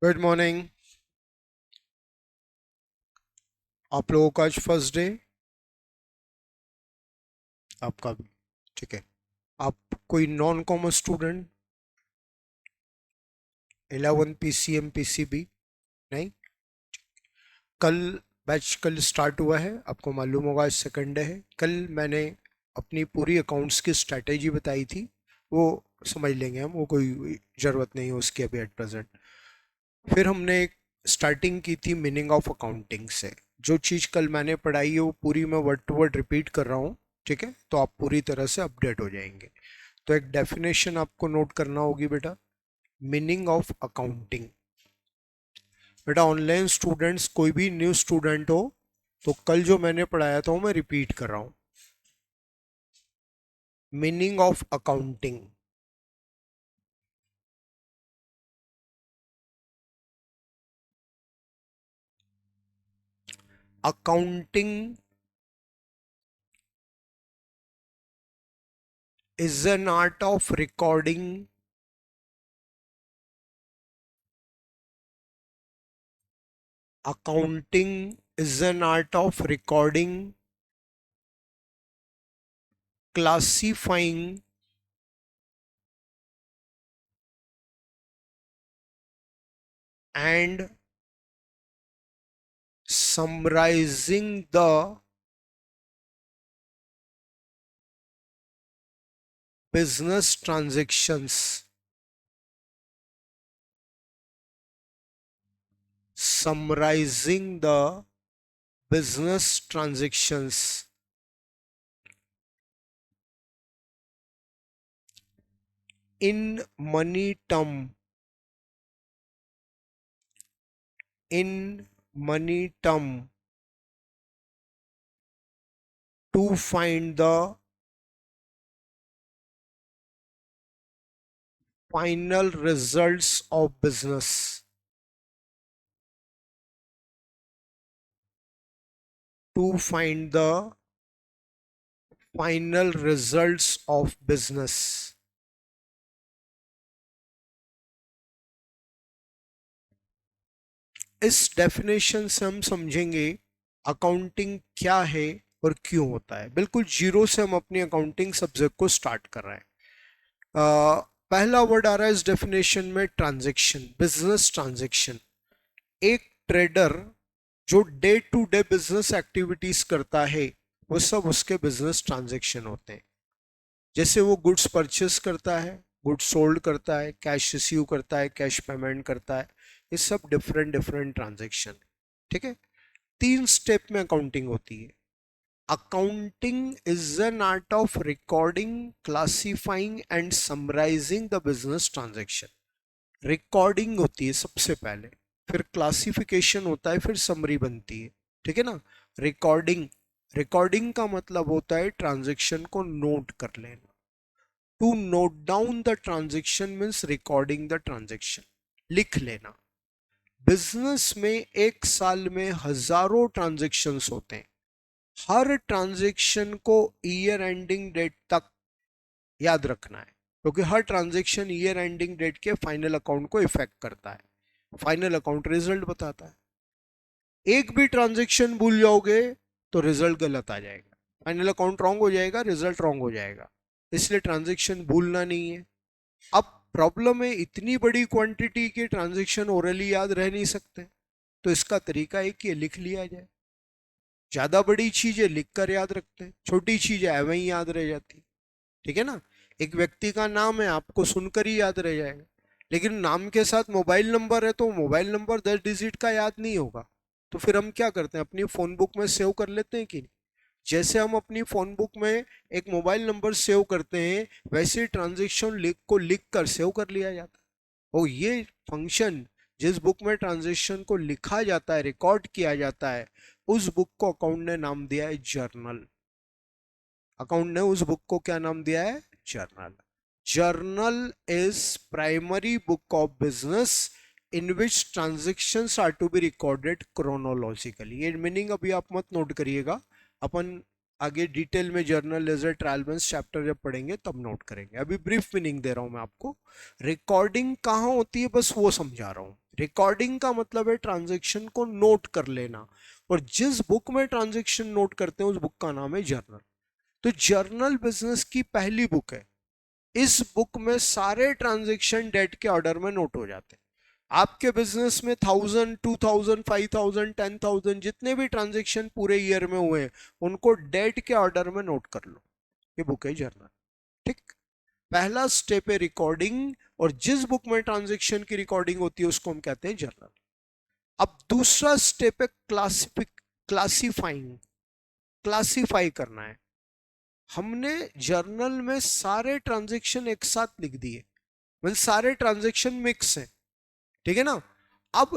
Good morning. आप लोगों का आज फर्स्ट डे, आपका भी ठीक है। आप कोई non commerce student 11 PCM PCB नहीं? कल बैच कल स्टार्ट हुआ है, आपको मालूम होगा आज सेकंड डे है। कल मैंने अपनी पूरी अकाउंट्स की स्ट्रैटेजी बताई थी, वो समझ लेंगे हम, वो कोई ज़रूरत नहीं है उसकी अभी एट प्रेजेंट। फिर हमने एक स्टार्टिंग की थी मीनिंग ऑफ अकाउंटिंग से। जो चीज़ कल मैंने पढ़ाई है वो पूरी मैं वर्ड टू वर्ड रिपीट कर रहा हूँ, ठीक है? तो आप पूरी तरह से अपडेट हो जाएंगे। तो एक डेफिनेशन आपको नोट करना होगी बेटा, मीनिंग ऑफ अकाउंटिंग। बेटा ऑनलाइन स्टूडेंट्स कोई भी न्यू स्टूडेंट हो तो कल जो मैंने पढ़ाया था वो मैं रिपीट कर रहा हूँ। Meaning of accounting, accounting is an art of recording. Accounting is an art of recording, classifying, and summarizing the business transactions. Summarizing the business transactions in money term, in money term, to find the final results of business, to find the final results of business. इस definition से हम समझेंगे accounting क्या है और क्यों होता है। बिल्कुल जीरो से हम अपनी अकाउंटिंग सब्जेक्ट को स्टार्ट कर रहे हैं। पहला वर्ड आ रहा है इस डेफिनेशन में, ट्रांजैक्शन, बिजनेस ट्रांजैक्शन। एक ट्रेडर जो day to day business activities करता है वो सब उसके बिजनेस ट्रांजैक्शन होते हैं। जैसे वो गुड्स परचेस करता है, गुड्स सोल्ड करता है, कैश रिसीव करता है, कैश पेमेंट करता है, ये सब डिफरेंट डिफरेंट ट्रांजैक्शन, ठीक है? 3 स्टेप में अकाउंटिंग होती है। Accounting is an art of recording, classifying and summarising the business transaction. Recording होती है सबसे पहले, फिर क्लासिफिकेशन होता है, फिर समरी बनती है, ठीक है ना? रिकॉर्डिंग, रिकॉर्डिंग का मतलब होता है ट्रांजैक्शन को नोट कर लेना। To note down the transaction means recording the transaction, लिख लेना। बिजनेस में एक साल में हजारों ट्रांजैक्शंस होते हैं। हर ट्रांजैक्शन को ईयर एंडिंग डेट तक याद रखना है, क्योंकि हर ट्रांजैक्शन ईयर एंडिंग डेट के फाइनल अकाउंट को इफेक्ट करता है। फाइनल अकाउंट रिजल्ट बताता है। एक भी ट्रांजैक्शन भूल जाओगे तो रिजल्ट गलत आ जाएगा, फाइनल अकाउंट रॉन्ग हो जाएगा, रिजल्ट रॉन्ग हो जाएगा। इसलिए ट्रांजैक्शन भूलना नहीं है। अब प्रॉब्लम है, इतनी बड़ी क्वांटिटी के ट्रांजैक्शन ओरली याद रह नहीं सकते, तो इसका तरीका है कि लिख लिया जाए। ज्यादा बड़ी चीजें लिख कर याद रखते हैं, छोटी चीजें ऐਵੇਂ ही याद रह जाती, ठीक है ना? एक व्यक्ति का नाम है, आपको सुनकर ही याद रह जाएगा, लेकिन नाम के साथ मोबाइल नंबर है तो मोबाइल नंबर 10 डिजिट का याद नहीं होगा। तो फिर हम क्या करते हैं, अपनी फोन बुक में सेव कर लेते हैं कि नहीं? जैसे हम अपनी फोन बुक में एक मोबाइल नंबर सेव करते हैं, वैसे ट्रांजेक्शन लिख कर सेव कर लिया जाता है। और ये फंक्शन, जिस बुक में ट्रांजेक्शन को लिखा जाता है, रिकॉर्ड किया जाता है, उस बुक को अकाउंट ने नाम दिया है जर्नल। अकाउंट ने उस बुक को क्या नाम दिया है? Journal. Journal is primary book of business in which transactions are to be recorded chronologically. ये मीनिंग अभी आप मत नोट करिएगा, अपन आगे डिटेल में journal ledger trial balance chapter जब पढ़ेंगे तब नोट करेंगे। अभी ब्रीफ मीनिंग दे रहा हूं मैं आपको। रिकॉर्डिंग कहाँ होती है बस वो समझा रहा हूं। रिकॉर्डिंग का मतलब है ट्रांजेक्शन को नोट कर लेना, और जिस बुक में ट्रांजेक्शन नोट करते हैं उस बुक का नाम है जर्नल। तो जर्नल बिजनेस की पहली बुक है। इस बुक में सारे ट्रांजेक्शन डेट के ऑर्डर में नोट हो जाते हैं। आपके बिजनेस में 1000, 2000, 5000, 10,000 जितने भी ट्रांजेक्शन पूरे ईयर में हुए हैं उनको डेट के ऑर्डर में नोट कर लो। ये बुक है जर्नल। ठीक, पहला स्टेप है रिकॉर्डिंग, और जिस बुक में ट्रांजेक्शन की रिकॉर्डिंग होती है उसको हम कहते हैं जर्नल। अब दूसरा स्टेप है क्लासिफाइंग। क्लासिफाई करना है। हमने जर्नल में सारे ट्रांजेक्शन एक साथ लिख दिए, मतलब सारे ट्रांजेक्शन मिक्स हैं, ठीक है ना। अब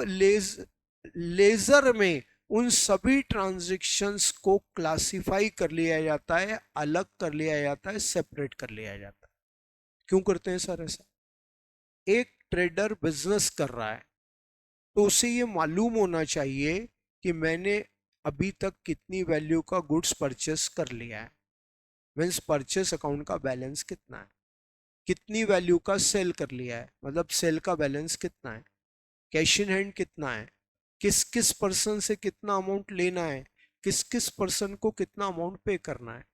लेजर में उन सभी ट्रांजेक्शन्स को क्लासिफाई कर लिया जाता है, अलग कर लिया जाता है, सेपरेट कर लिया जाता है। क्यों करते हैं सर ऐसा? एक ट्रेडर बिजनेस कर रहा है तो उसे ये मालूम होना चाहिए कि मैंने अभी तक कितनी वैल्यू का गुड्स परचेस कर लिया है, मीन्स परचेस अकाउंट का बैलेंस कितना है, कितनी वैल्यू का सेल कर लिया है, मतलब सेल का बैलेंस कितना है, कैश इन हैंड कितना है, किस किस पर्सन से कितना अमाउंट लेना है, किस किस पर्सन को कितना अमाउंट पे करना है।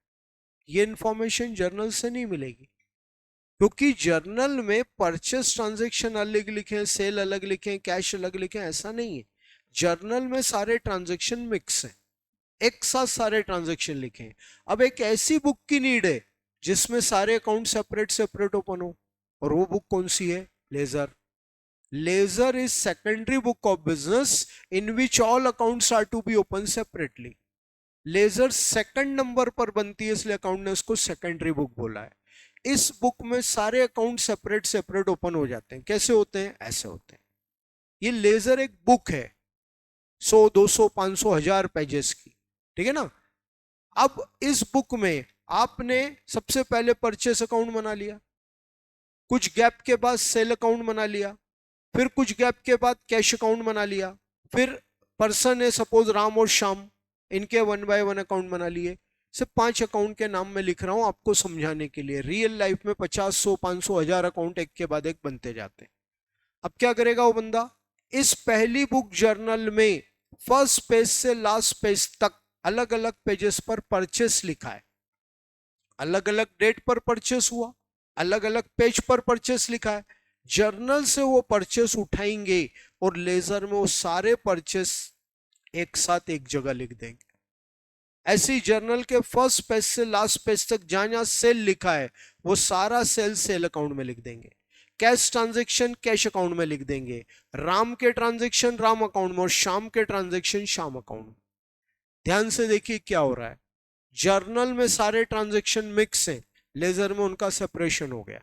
ये इंफॉर्मेशन जर्नल से नहीं मिलेगी, क्योंकि जर्नल में परचेस ट्रांजेक्शन अलग लिखे, सेल अलग लिखे, कैश अलग लिखे, ऐसा नहीं है। जर्नल में सारे ट्रांजेक्शन मिक्स हैं, एक साथ सारे ट्रांजेक्शन लिखे। अब एक ऐसी बुक की नीड है जिसमें सारे अकाउंट सेपरेट सेपरेट ओपन हो, और वो बुक कौन सी है? Ledger. Ledger is secondary book of business in which all accounts are to be open separately. Ledger second number पर बनती है, इसलिए अकाउंट ने उसको सेकेंडरी बुक बोला है। इस बुक में सारे अकाउंट सेपरेट सेपरेट ओपन हो जाते हैं। कैसे होते हैं? ऐसे होते हैं। ये लेजर एक बुक है 100, 200, 500, 1000 पेजेस की, ठीक है ना। अब इस बुक में आपने सबसे पहले परचेस अकाउंट बना लिया, कुछ गैप के बाद सेल अकाउंट बना लिया, फिर कुछ गैप के बाद कैश अकाउंट बना लिया, फिर पर्सन है सपोज राम और श्याम, इनके 1 बाय 1 अकाउंट बना लिए। सिर्फ 5 अकाउंट के नाम में लिख रहा हूं आपको समझाने के लिए। रियल लाइफ में 50, 100, 500, 1000 अकाउंट एक के बाद एक बनते जाते हैं। अब क्या करेगा वो बंदा? इस पहली बुक जर्नल में फर्स्ट पेज से लास्ट पेज तक अलग अलग पेजेस पर परचेस लिखा है, अलग अलग डेट पर परचेस हुआ, अलग अलग पेज पर परचेस लिखा है। जर्नल से वो परचेस उठाएंगे और लेजर में वो सारे परचेस एक साथ एक जगह लिख देंगे। ऐसी जर्नल के फर्स्ट पेज से लास्ट पेज तक जहां जहां सेल लिखा है वो सारा सेल सेल अकाउंट में लिख देंगे, कैश ट्रांजेक्शन कैश अकाउंट में लिख देंगे, राम के ट्रांजेक्शन राम अकाउंट में और श्याम के ट्रांजेक्शन श्याम अकाउंट में। ध्यान से देखिए क्या हो रहा है। जर्नल में सारे ट्रांजेक्शन मिक्स हैं, लेजर में उनका सेपरेशन हो गया,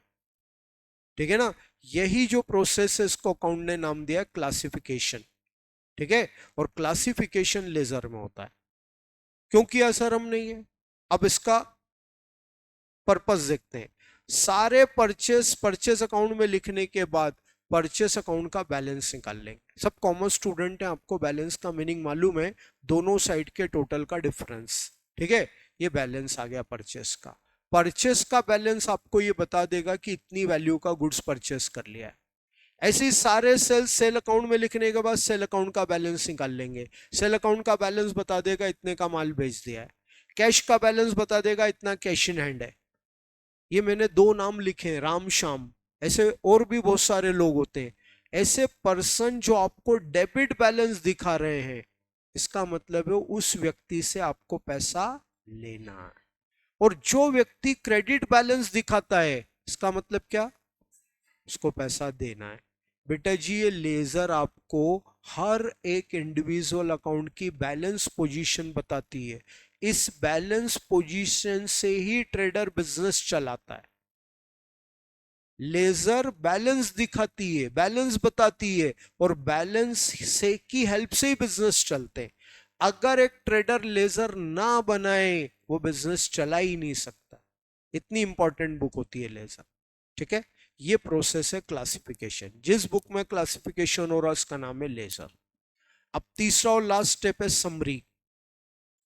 ठीक है ना। यही जो प्रोसेस है इसको अकाउंट ने नाम दिया क्लासिफिकेशन, ठीक है। और क्लासिफिकेशन लेजर में होता है। क्यों किया सर हमने ये? अब इसका पर्पस देखते हैं। सारे परचेस अकाउंट में लिखने के बाद परचेस अकाउंट का बैलेंस निकाल लेंगे। सब कॉमर्स स्टूडेंट हैं, आपको बैलेंस का मीनिंग मालूम है, दोनों साइड के टोटल का डिफरेंस, ठीक है। ये बैलेंस आ गया परचेस का। परचेस का बैलेंस आपको ये बता देगा कि इतनी वैल्यू का गुड्स परचेस कर लिया है। ऐसे ही सारे सेल अकाउंट में लिखने के बाद सेल अकाउंट का बैलेंस निकाल लेंगे। सेल अकाउंट का बैलेंस बता देगा इतने का माल बेच दिया है, कैश का बैलेंस बता देगा इतना कैश इन हैंड है। ये मैंने 2 नाम लिखे हैं, राम श्याम, ऐसे और भी बहुत सारे लोग होते हैं। ऐसे पर्सन जो आपको डेबिट बैलेंस दिखा रहे हैं, इसका मतलब है उस व्यक्ति से आपको पैसा लेना है। और जो व्यक्ति क्रेडिट बैलेंस दिखाता है, इसका मतलब क्या? उसको पैसा देना है। बेटा जी ये लेजर आपको हर एक इंडिविजुअल अकाउंट की बैलेंस पोजीशन बताती है। इस बैलेंस पोजीशन से ही ट्रेडर बिजनेस चलाता है। लेजर बैलेंस दिखाती है, बैलेंस बताती है, और बैलेंस से की हेल्प से ही बिजनेस चलते हैं। अगर एक ट्रेडर लेजर ना बनाए वो बिजनेस चला ही नहीं सकता। इतनी इंपॉर्टेंट बुक होती है लेजर, ठीक है। ये प्रोसेस है क्लासिफिकेशन। जिस बुक में क्लासिफिकेशन हो रहा है उसका नाम है लेजर। अब तीसरा और लास्ट स्टेप है समरी।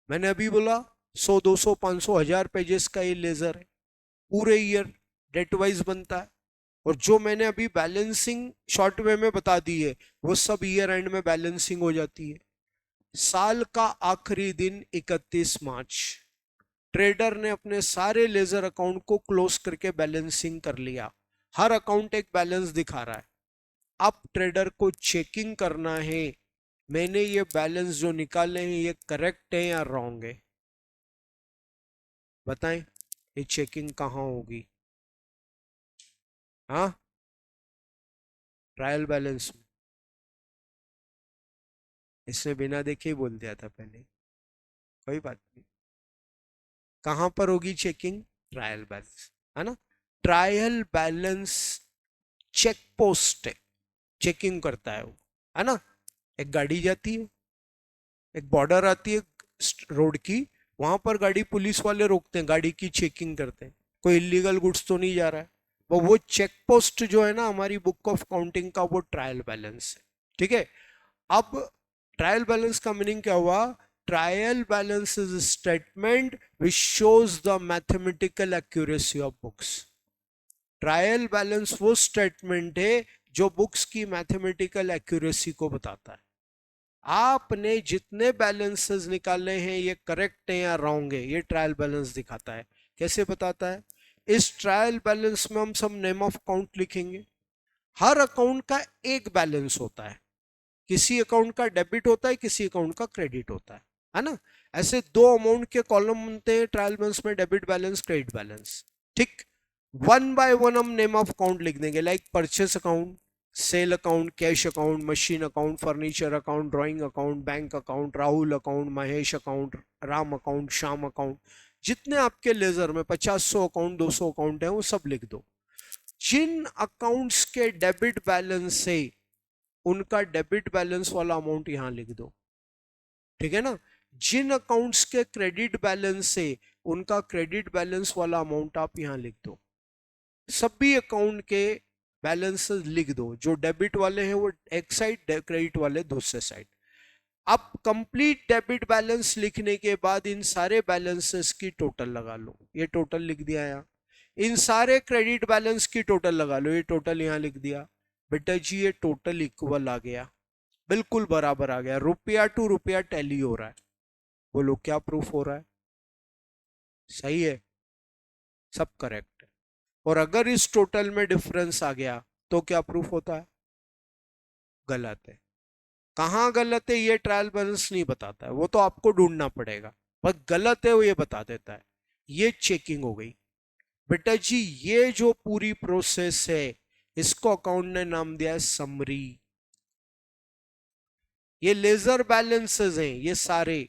मैंने अभी बोला 100 200 500 1000 पेजेस का ये लेजर है, पूरे ईयर डेट वाइज बनता है। और जो मैंने अभी बैलेंसिंग शॉर्ट वे में बता दी है वो सब ईयर एंड में बैलेंसिंग हो जाती है। साल का आखिरी दिन 31 मार्च ट्रेडर ने अपने सारे लेजर अकाउंट को क्लोज करके बैलेंसिंग कर लिया। हर अकाउंट एक बैलेंस दिखा रहा है। अब ट्रेडर को चेकिंग करना है मैंने ये बैलेंस जो निकाले हैं ये करेक्ट है या रॉन्ग है। बताएं ये चेकिंग कहाँ होगी? हाँ, ट्रायल बैलेंस में। इसने बिना देखे ही बोल दिया था पहले, कोई बात नहीं। कहां पर होगी चेकिंग? ट्रायल बैलेंस, है ना। ट्रायल बैलेंस चेक पोस्ट है, चेकिंग करता है वो, है ना। एक गाड़ी जाती है, एक बॉर्डर आती है रोड की, वहां पर गाड़ी पुलिस वाले रोकते हैं, गाड़ी की चेकिंग करते हैं, कोई इलीगल गुड्स तो नहीं जा रहा है। वो चेक पोस्ट जो है ना हमारी बुक ऑफ काउंटिंग का, वो ट्रायल बैलेंस है। ठीक है। अब ट्रायल बैलेंस का मीनिंग क्या हुआ? Trial balance is statement which shows the mathematical accuracy of books. Trial balance वो स्टेटमेंट है जो बुक्स की मैथमेटिकल एक्यूरेसी को बताता है। आपने जितने बैलेंसेस निकाले हैं ये करेक्ट है या रॉन्ग है, ये ट्रायल बैलेंस दिखाता है। कैसे बताता है? इस ट्रायल बैलेंस में हम सब नेम ऑफ अकाउंट लिखेंगे। हर अकाउंट का एक बैलेंस होता है, किसी अकाउंट का डेबिट होता है, किसी अकाउंट का क्रेडिट होता है ना। ऐसे दो अमाउंट के कॉलम बनते हैं ट्रायल बैलेंस में, डेबिट बैलेंस, क्रेडिट बैलेंस। ठीक, वन बाय वन हम नेम ऑफ अकाउंट लिख देंगे, like purchase account, sale account, cash account, machine account, furniture account, drawing account, bank account, Rahul account, Mahesh account, Ram account, Shyam account. जितने आपके laser में 50 100 account 200 account है वो सब लिख दो। जिन अकाउंट्स के डेबिट बैलेंस से उनका डेबिट बैलेंस वाला अमाउंट यहां लिख दो। ठीक है ना। जिन अकाउंट्स के क्रेडिट बैलेंस से उनका क्रेडिट बैलेंस वाला अमाउंट आप यहां लिख दो। सभी अकाउंट के बैलेंसेस लिख दो, जो डेबिट वाले हैं वो एक साइड, क्रेडिट वाले दूसरे साइड। अब कंप्लीट डेबिट बैलेंस लिखने के बाद इन सारे बैलेंसेस की टोटल लगा लो, ये टोटल लिख दिया यहाँ। इन सारे क्रेडिट बैलेंस की टोटल लगा लो, ये टोटल यहाँ लिख दिया। बेटा जी ये टोटल इक्वल आ गया, बिल्कुल बराबर आ गया, रुपया टू रुपया टैली हो रहा है। बोलो क्या प्रूफ हो रहा है? सही है, सब करेक्ट है। और अगर इस टोटल में डिफरेंस आ गया तो क्या प्रूफ होता है? गलत है। कहाँ गलत है ये ट्रायल बैलेंस नहीं बताता है, वो तो आपको ढूंढना पड़ेगा, पर गलत है वो ये बता देता है। ये चेकिंग हो गई। बेटा जी ये जो पूरी प्रोसेस है इसको अकाउंट ने नाम दिया है समरी। ये लेजर बैलेंसेस हैं ये सारे,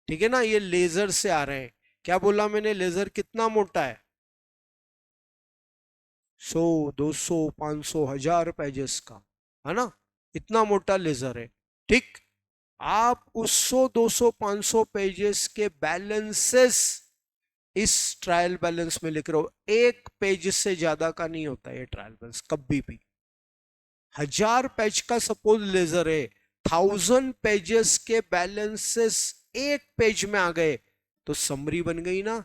ठीक है ना, ये लेजर से आ रहे हैं। क्या बोला मैंने? लेजर कितना मोटा है? 100 200 500 1000 पेजेस का, है ना। इतना मोटा लेजर है। ठीक, आप उस 100 200 500 पेजेस के बैलेंसेस इस ट्रायल बैलेंस में लिख रहे हो। एक पेज से ज्यादा का नहीं होता ये ट्रायल बैलेंस कभी भी। 1000 पेज का सपोज लेजर है, 1000 पेजेस के बैलेंसेस एक पेज में आ गए तो समरी बन गई ना।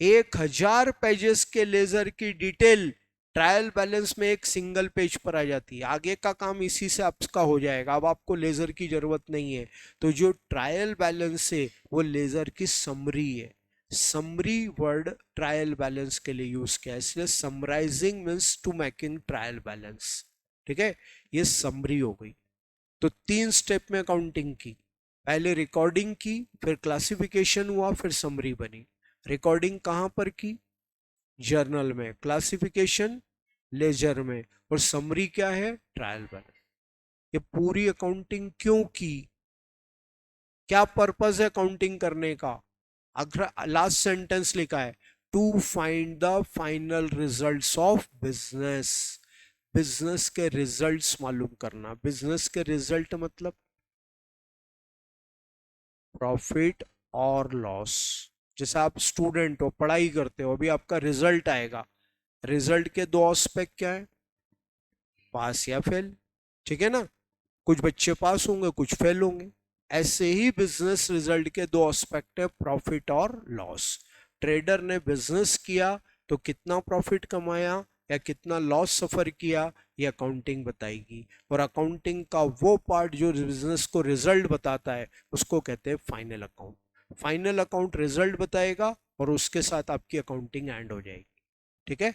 1000 पेजेस के लेजर की डिटेल ट्रायल बैलेंस में एक सिंगल पेज पर आ जाती है। आगे का काम इसी से आपका हो जाएगा, अब आपको लेजर की जरूरत नहीं है। तो जो ट्रायल बैलेंस है वो लेजर की समरी है। समरी वर्ड ट्रायल बैलेंस के लिए यूज किया, इसलिए summarising means to making trial balance. ठीक है, ये समरी हो गई। तो 3 स्टेप में काउंटिंग की, पहले रिकॉर्डिंग की, फिर क्लासिफिकेशन हुआ, फिर समरी बनी। रिकॉर्डिंग कहां पर की? जर्नल में। क्लासिफिकेशन लेजर में। और समरी क्या है? Trial balance. ये पूरी अकाउंटिंग क्यों की? क्या पर्पस है अकाउंटिंग करने का? अगर लास्ट सेंटेंस लिखा है to find the final results of business. Business के रिजल्ट्स मालूम करना। बिजनेस के रिजल्ट मतलब प्रॉफिट और लॉस। जैसे आप स्टूडेंट हो, पढ़ाई करते हो, अभी आपका रिजल्ट आएगा। रिजल्ट के दो एस्पेक्ट क्या है? पास या फेल। ठीक है ना। कुछ बच्चे पास होंगे, कुछ फेल होंगे। ऐसे ही बिजनेस रिजल्ट के दो एस्पेक्ट है, प्रॉफिट और लॉस। ट्रेडर ने बिजनेस किया तो कितना प्रॉफिट कमाया या कितना लॉस सफर किया, ये अकाउंटिंग बताएगी। और अकाउंटिंग का वो पार्ट जो बिजनेस को रिजल्ट बताता है उसको कहते हैं final account. Final account result बताएगा और उसके साथ आपकी अकाउंटिंग एंड हो जाएगी। ठीक है।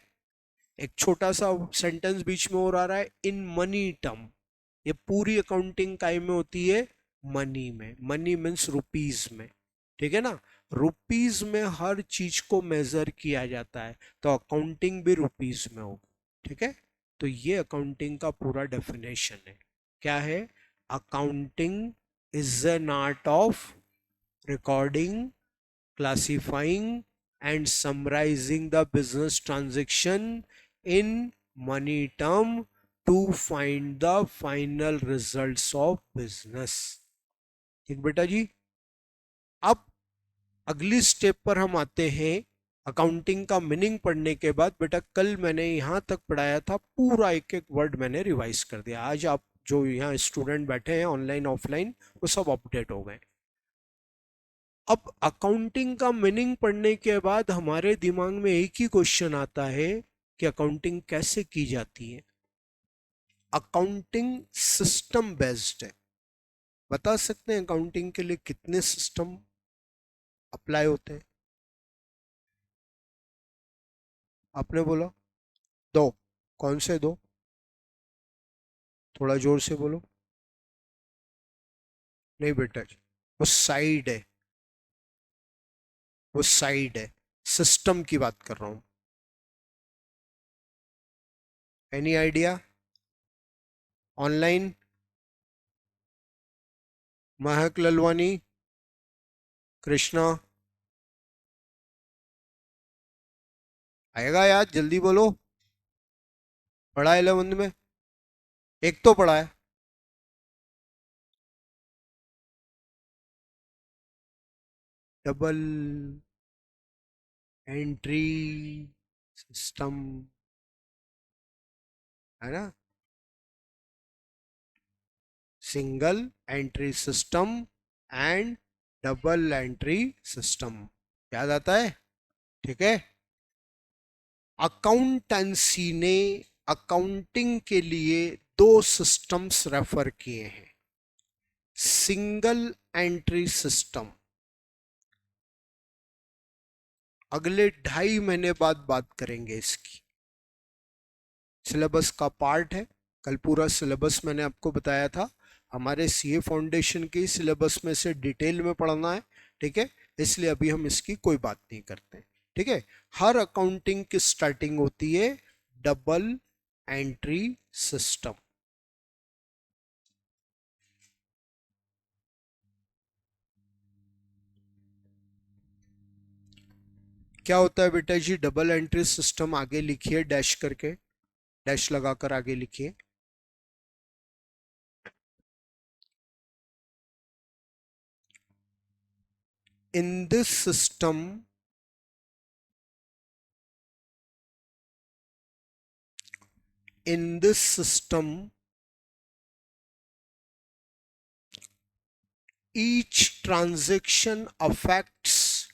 एक छोटा सा सेंटेंस बीच में और आ रहा है, इन मनी टर्म। ये पूरी अकाउंटिंग काय में होती है, मनी में। मनी मीन्स रुपीज में। ठीक है ना। रुपीज में हर चीज को मेजर किया जाता है, तो अकाउंटिंग भी रुपीज में होगी। ठीक है। तो ये अकाउंटिंग का पूरा डेफिनेशन है। क्या है? Accounting is an art of recording, classifying, and summarizing the business transaction in money term to find the final results of business. ठीक बेटा जी। अब अगली स्टेप पर हम आते हैं। अकाउंटिंग का मीनिंग पढ़ने के बाद बेटा, कल मैंने यहां तक पढ़ाया था, पूरा एक एक वर्ड मैंने रिवाइज कर दिया। आज आप जो यहाँ स्टूडेंट बैठे हैं ऑनलाइन ऑफलाइन, वो सब अपडेट हो गए। अब अकाउंटिंग का मीनिंग पढ़ने के बाद हमारे दिमाग में एक ही क्वेश्चन आता है कि अकाउंटिंग कैसे की जाती है। अकाउंटिंग सिस्टम बेस्ड है। बता सकते हैं अकाउंटिंग के लिए कितने सिस्टम अप्लाई होते हैं? आपने बोला दो। कौन से दो? थोड़ा जोर से बोलो। नहीं बेटा जी, वो साइड है। वो साइड है, सिस्टम की बात कर रहा हूं। Any idea? ऑनलाइन? महक ललवानी, कृष्णा? आएगा यार, जल्दी बोलो। पढ़ा है 11 में? एक तो पढ़ा है। डबल एंट्री सिस्टम, है ना। Single entry system and double entry system, याद आता है? ठीक है। अकाउंटेंसी ने अकाउंटिंग के लिए दो सिस्टम्स रेफर किए हैं। सिंगल एंट्री सिस्टम अगले 2.5 महीने बाद बात करेंगे इसकी। सिलेबस का पार्ट है। कल पूरा सिलेबस मैंने आपको बताया था। हमारे सीए फाउंडेशन के सिलेबस में से डिटेल में पढ़ना है। ठीक है। इसलिए अभी हम इसकी कोई बात नहीं करते। ठीक है। हर अकाउंटिंग की स्टार्टिंग होती है डबल एंट्री सिस्टम। क्या होता है बेटा जी डबल एंट्री सिस्टम? आगे लिखिए डैश करके, डैश लगाकर आगे लिखिए। In this system, in this system, each transaction affects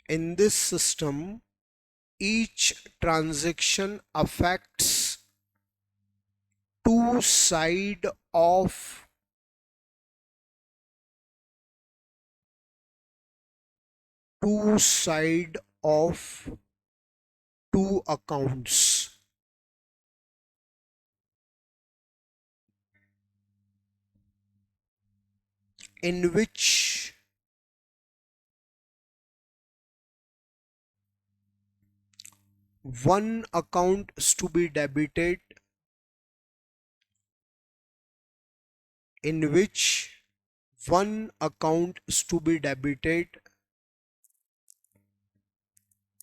in this system each transaction affects two side of two side of two accounts, in which one account is to be debited, in which one account is to be debited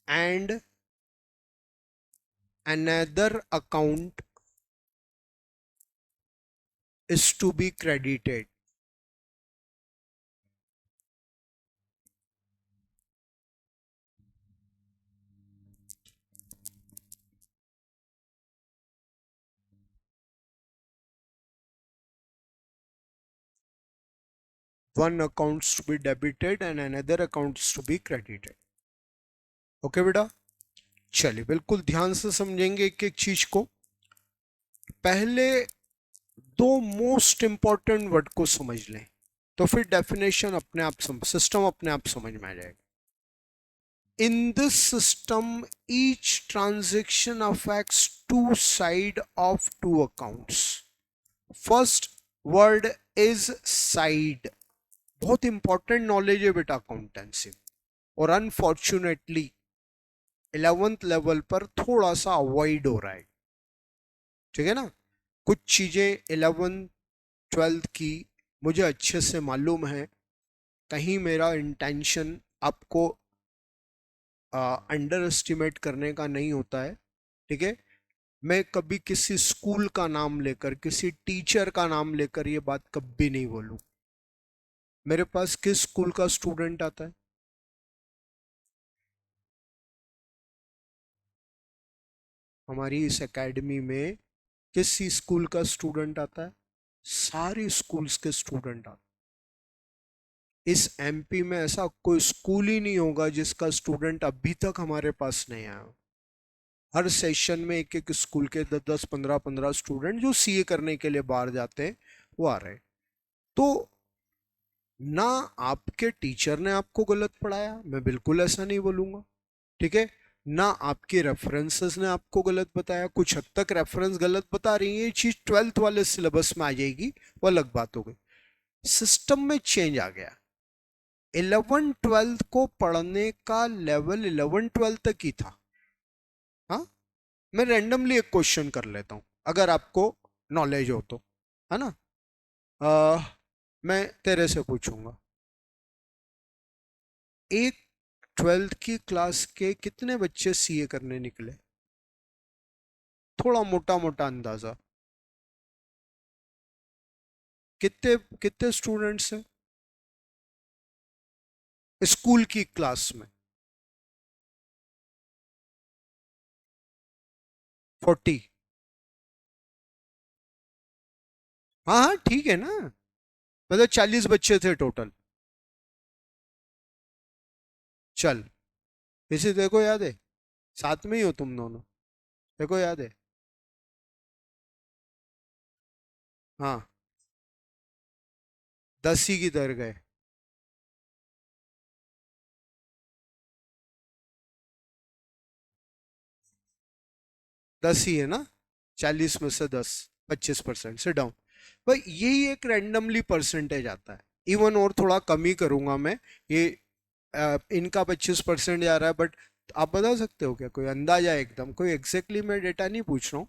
and another account is to be credited. one accounts to be debited and another accounts to be credited. Okay बेटा, चलिए बिल्कुल ध्यान से समझेंगे एक एक चीज को। पहले दो मोस्ट इंपॉर्टेंट वर्ड को समझ लें, तो फिर डेफिनेशन अपने आप सिस्टम अपने आप समझ में आ जाएगा। In this system, each transaction affects two sides of two accounts. First word is side. बहुत इंपॉर्टेंट नॉलेज है बेटा अकाउंटेंसी, और अनफॉर्चुनेटली 11th लेवल पर थोड़ा सा अवॉइड हो रहा है। ठीक है ना, कुछ चीजें 11th 12th की मुझे अच्छे से मालूम है, कहीं मेरा इंटेंशन आपको अंडर एस्टिमेट करने का नहीं होता है। ठीक है, मैं कभी किसी स्कूल का नाम लेकर, किसी टीचर का नाम लेकर ये बात कभी नहीं बोलूं। मेरे पास किस स्कूल का स्टूडेंट आता है? हमारी इस एकेडमी में किसी स्कूल का स्टूडेंट आता है? सारे स्कूल्स के स्टूडेंट आते हैं। इस एमपी में ऐसा कोई स्कूल ही नहीं होगा जिसका स्टूडेंट अभी तक हमारे पास नहीं आया। हर सेशन में एक एक स्कूल के 10 15 स्टूडेंट जो सीए करने के लिए बाहर जाते हैं वो आ रहे हैं। तो ना आपके टीचर ने आपको गलत पढ़ाया, मैं बिल्कुल ऐसा नहीं बोलूंगा। ठीक है, ना आपके रेफरेंसेस ने आपको गलत बताया। कुछ हद तक रेफरेंस गलत बता रही है, ये चीज 12th वाले सिलेबस में आ जाएगी, वो अलग बात हो गई। सिस्टम में चेंज आ गया। 11 12 को पढ़ने का लेवल 11 12 तक ही था। हाँ, मैं रैंडमली एक क्वेश्चन कर लेता हूं, अगर आपको नॉलेज हो तो, है ना। मैं तेरे से पूछूंगा, एक 12th की क्लास के कितने बच्चे सीए करने निकले? थोड़ा मोटा मोटा अंदाजा, कितने कितने स्टूडेंट्स हैं स्कूल की क्लास में? 40? हाँ हाँ ठीक है ना, मतलब 40 बच्चे थे टोटल। चल, इसे देखो याद है, साथ में ही हो तुम दोनों, देखो याद है। हाँ, 10 ही किधर गए? 10 ही है ना, 40 में से 10, 25% से डाउन। भाई यही एक रैंडमली परसेंटेज आता है, इवन और थोड़ा कम ही करूंगा मैं ये। इनका 25% जा रहा है, बट आप बता सकते हो क्या, कोई अंदाजा एकदम, कोई एग्जैक्टली मैं डेटा नहीं पूछ रहा हूँ।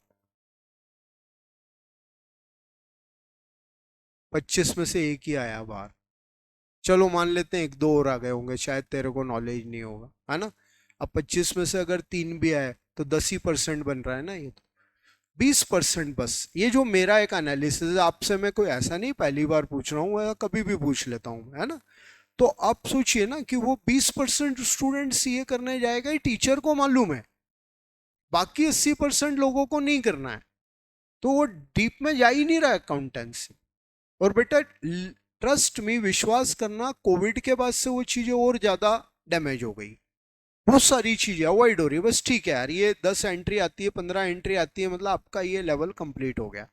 25 में से एक ही आया बाहर। चलो मान लेते हैं एक दो और आ गए होंगे, शायद तेरे को नॉलेज नहीं होगा, है ना। अब 25 में से अगर 3 भी आए तो 10% बन रहा है ना, ये तो 20% बस। ये जो मेरा एक एनालिसिस है, आपसे मैं कोई ऐसा नहीं पहली बार पूछ रहा हूँ, या कभी भी पूछ लेता हूँ, है ना। तो आप सोचिए ना कि वो 20% स्टूडेंट सीए करने जाएगा, ये टीचर को मालूम है, बाकी 80% लोगों को नहीं करना है, तो वो डीप में जा ही नहीं रहा अकाउंटेंसी। और बेटा ट्रस्ट में विश्वास करना, कोविड के बाद से वो चीजें और ज्यादा डैमेज हो गई, बहुत सारी चीजें अवॉइड हो रही है। बस ठीक है यार, ये 10 एंट्री आती है, 15 एंट्री आती है, मतलब आपका ये लेवल कंप्लीट हो गया।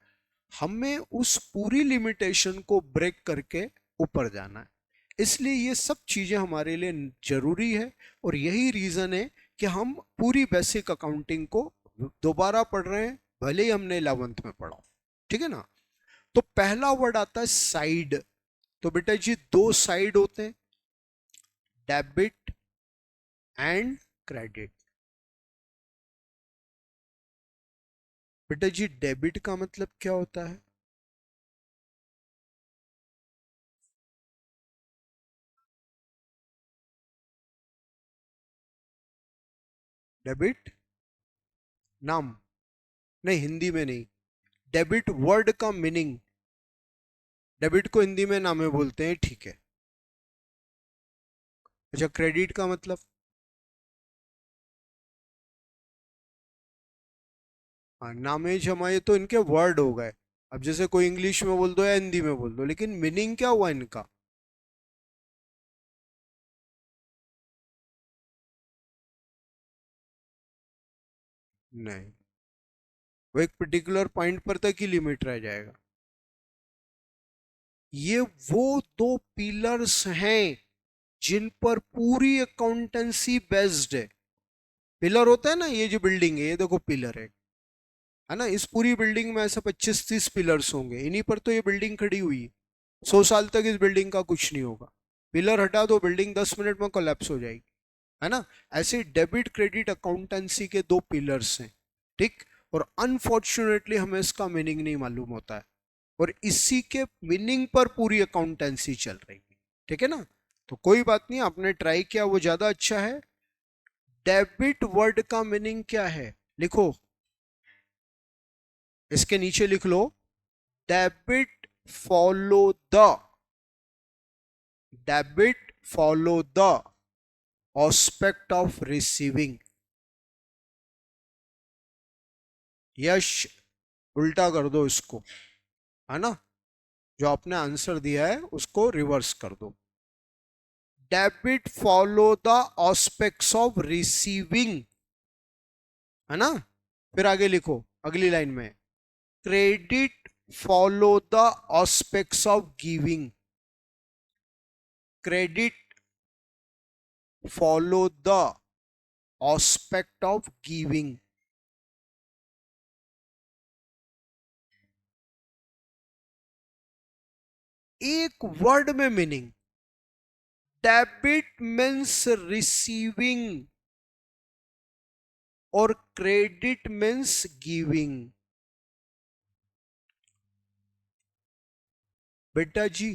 हमें उस पूरी लिमिटेशन को ब्रेक करके ऊपर जाना है, इसलिए ये सब चीजें हमारे लिए जरूरी है। और यही रीजन है कि हम पूरी बेसिक अकाउंटिंग को दोबारा पढ़ रहे हैं, भले ही हमने 11th में पढ़ा। ठीक है ना। तो पहला वर्ड आता है साइड। तो बेटा जी दो साइड होते हैं, डेबिट एंड क्रेडिट। बेटा जी डेबिट का मतलब क्या होता है? डेबिट नाम, नहीं हिंदी में नहीं, डेबिट वर्ड का मीनिंग। डेबिट को हिंदी में नामे बोलते हैं, ठीक है। अच्छा, क्रेडिट का मतलब? हाँ, नामे जमाए तो इनके वर्ड हो गए। अब जैसे कोई इंग्लिश में बोल दो या हिंदी में बोल दो, लेकिन मीनिंग क्या हुआ इनका? नहीं, वो एक पर्टिकुलर पॉइंट पर तक ही लिमिट रह जाएगा। ये वो दो पिलर्स हैं जिन पर पूरी अकाउंटेंसी बेस्ड है। पिलर होता है ना, ये जो बिल्डिंग है ये देखो पिलर है ना, इस पूरी बिल्डिंग में ऐसे 25-30 पिलर्स होंगे, इन्हीं पर तो ये बिल्डिंग खड़ी हुई है। 100 साल तक इस बिल्डिंग का कुछ नहीं होगा। पिलर हटा दो, बिल्डिंग 10 मिनट में कोलैप्स हो जाएगी, है ना। ऐसे डेबिट क्रेडिट अकाउंटेंसी के दो पिलर्स हैं, ठीक। और अनफॉर्चुनेटली हमें इसका मीनिंग नहीं मालूम होता है, और इसी के मीनिंग पर पूरी अकाउंटेंसी चल रही है, ठीक है ना। तो कोई बात नहीं, आपने ट्राई किया वो ज्यादा अच्छा है। डेबिट वर्ड का मीनिंग क्या है, लिखो, इसके नीचे लिख लो, debit follow the, debit follow the aspect of receiving. Yash, उल्टा कर दो इसको, है ना, जो आपने आंसर दिया है उसको रिवर्स कर दो। Debit follow the aspects of receiving, है ना। फिर आगे लिखो अगली लाइन में, credit follow the aspects of giving, credit follow the aspect of giving. एक वर्ड में मीनिंग, डेबिट मीन्स रिसीविंग और क्रेडिट मीन्स गिविंग। बेटा जी,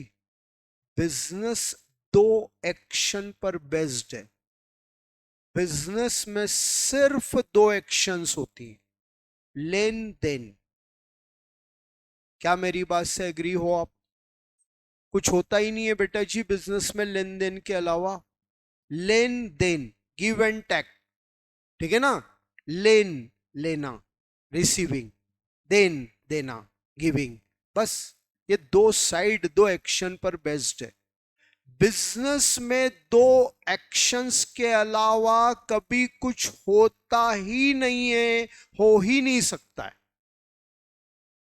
बिजनेस दो एक्शन पर बेस्ड है। बिजनेस में सिर्फ दो एक्शंस होती हैं, लेन देन। क्या मेरी बात से एग्री हो आप? कुछ होता ही नहीं है बेटा जी बिजनेस में लेन देन के अलावा। लेन देन, गिव एंड टेक, ठीक है ना। लेन, लेना, रिसीविंग, देन, देना, गिविंग। बस ये दो साइड, दो एक्शन पर बेस्ड है। बिजनेस में दो एक्शंस के अलावा कभी कुछ होता ही नहीं है, हो ही नहीं सकता है।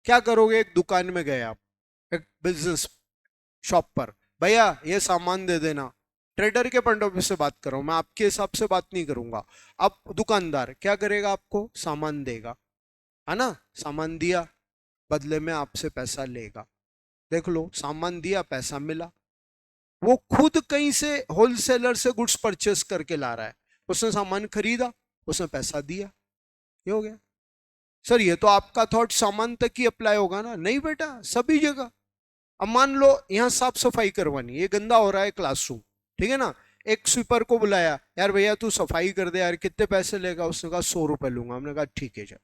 क्या करोगे, एक दुकान में गए आप, एक बिजनेस शॉप पर, भैया ये सामान दे देना। ट्रेडर के पॉइंट ऑफ व्यू से बात कर रहा हूं मैं, आपके हिसाब से बात नहीं करूंगा। अब दुकानदार क्या करेगा, आपको सामान देगा, है ना। सामान दिया, बदले में आपसे पैसा लेगा। देख लो, सामान दिया, पैसा मिला। वो खुद कहीं से होलसेलर से गुड्स परचेस करके ला रहा है, उसने सामान खरीदा, उसने पैसा दिया, ये हो गया। सर ये तो आपका थॉट सामान तक ही अप्लाई होगा ना? नहीं बेटा, सभी जगह। अब मान लो यहाँ साफ सफाई करवानी, ये गंदा हो रहा है क्लासरूम, ठीक है ना। एक स्वीपर को बुलाया, यार भैया तू सफाई कर दे यार, कितने पैसे लेगा? उसने कहा 100 रुपए लूंगा। हमने कहा ठीक है, चल।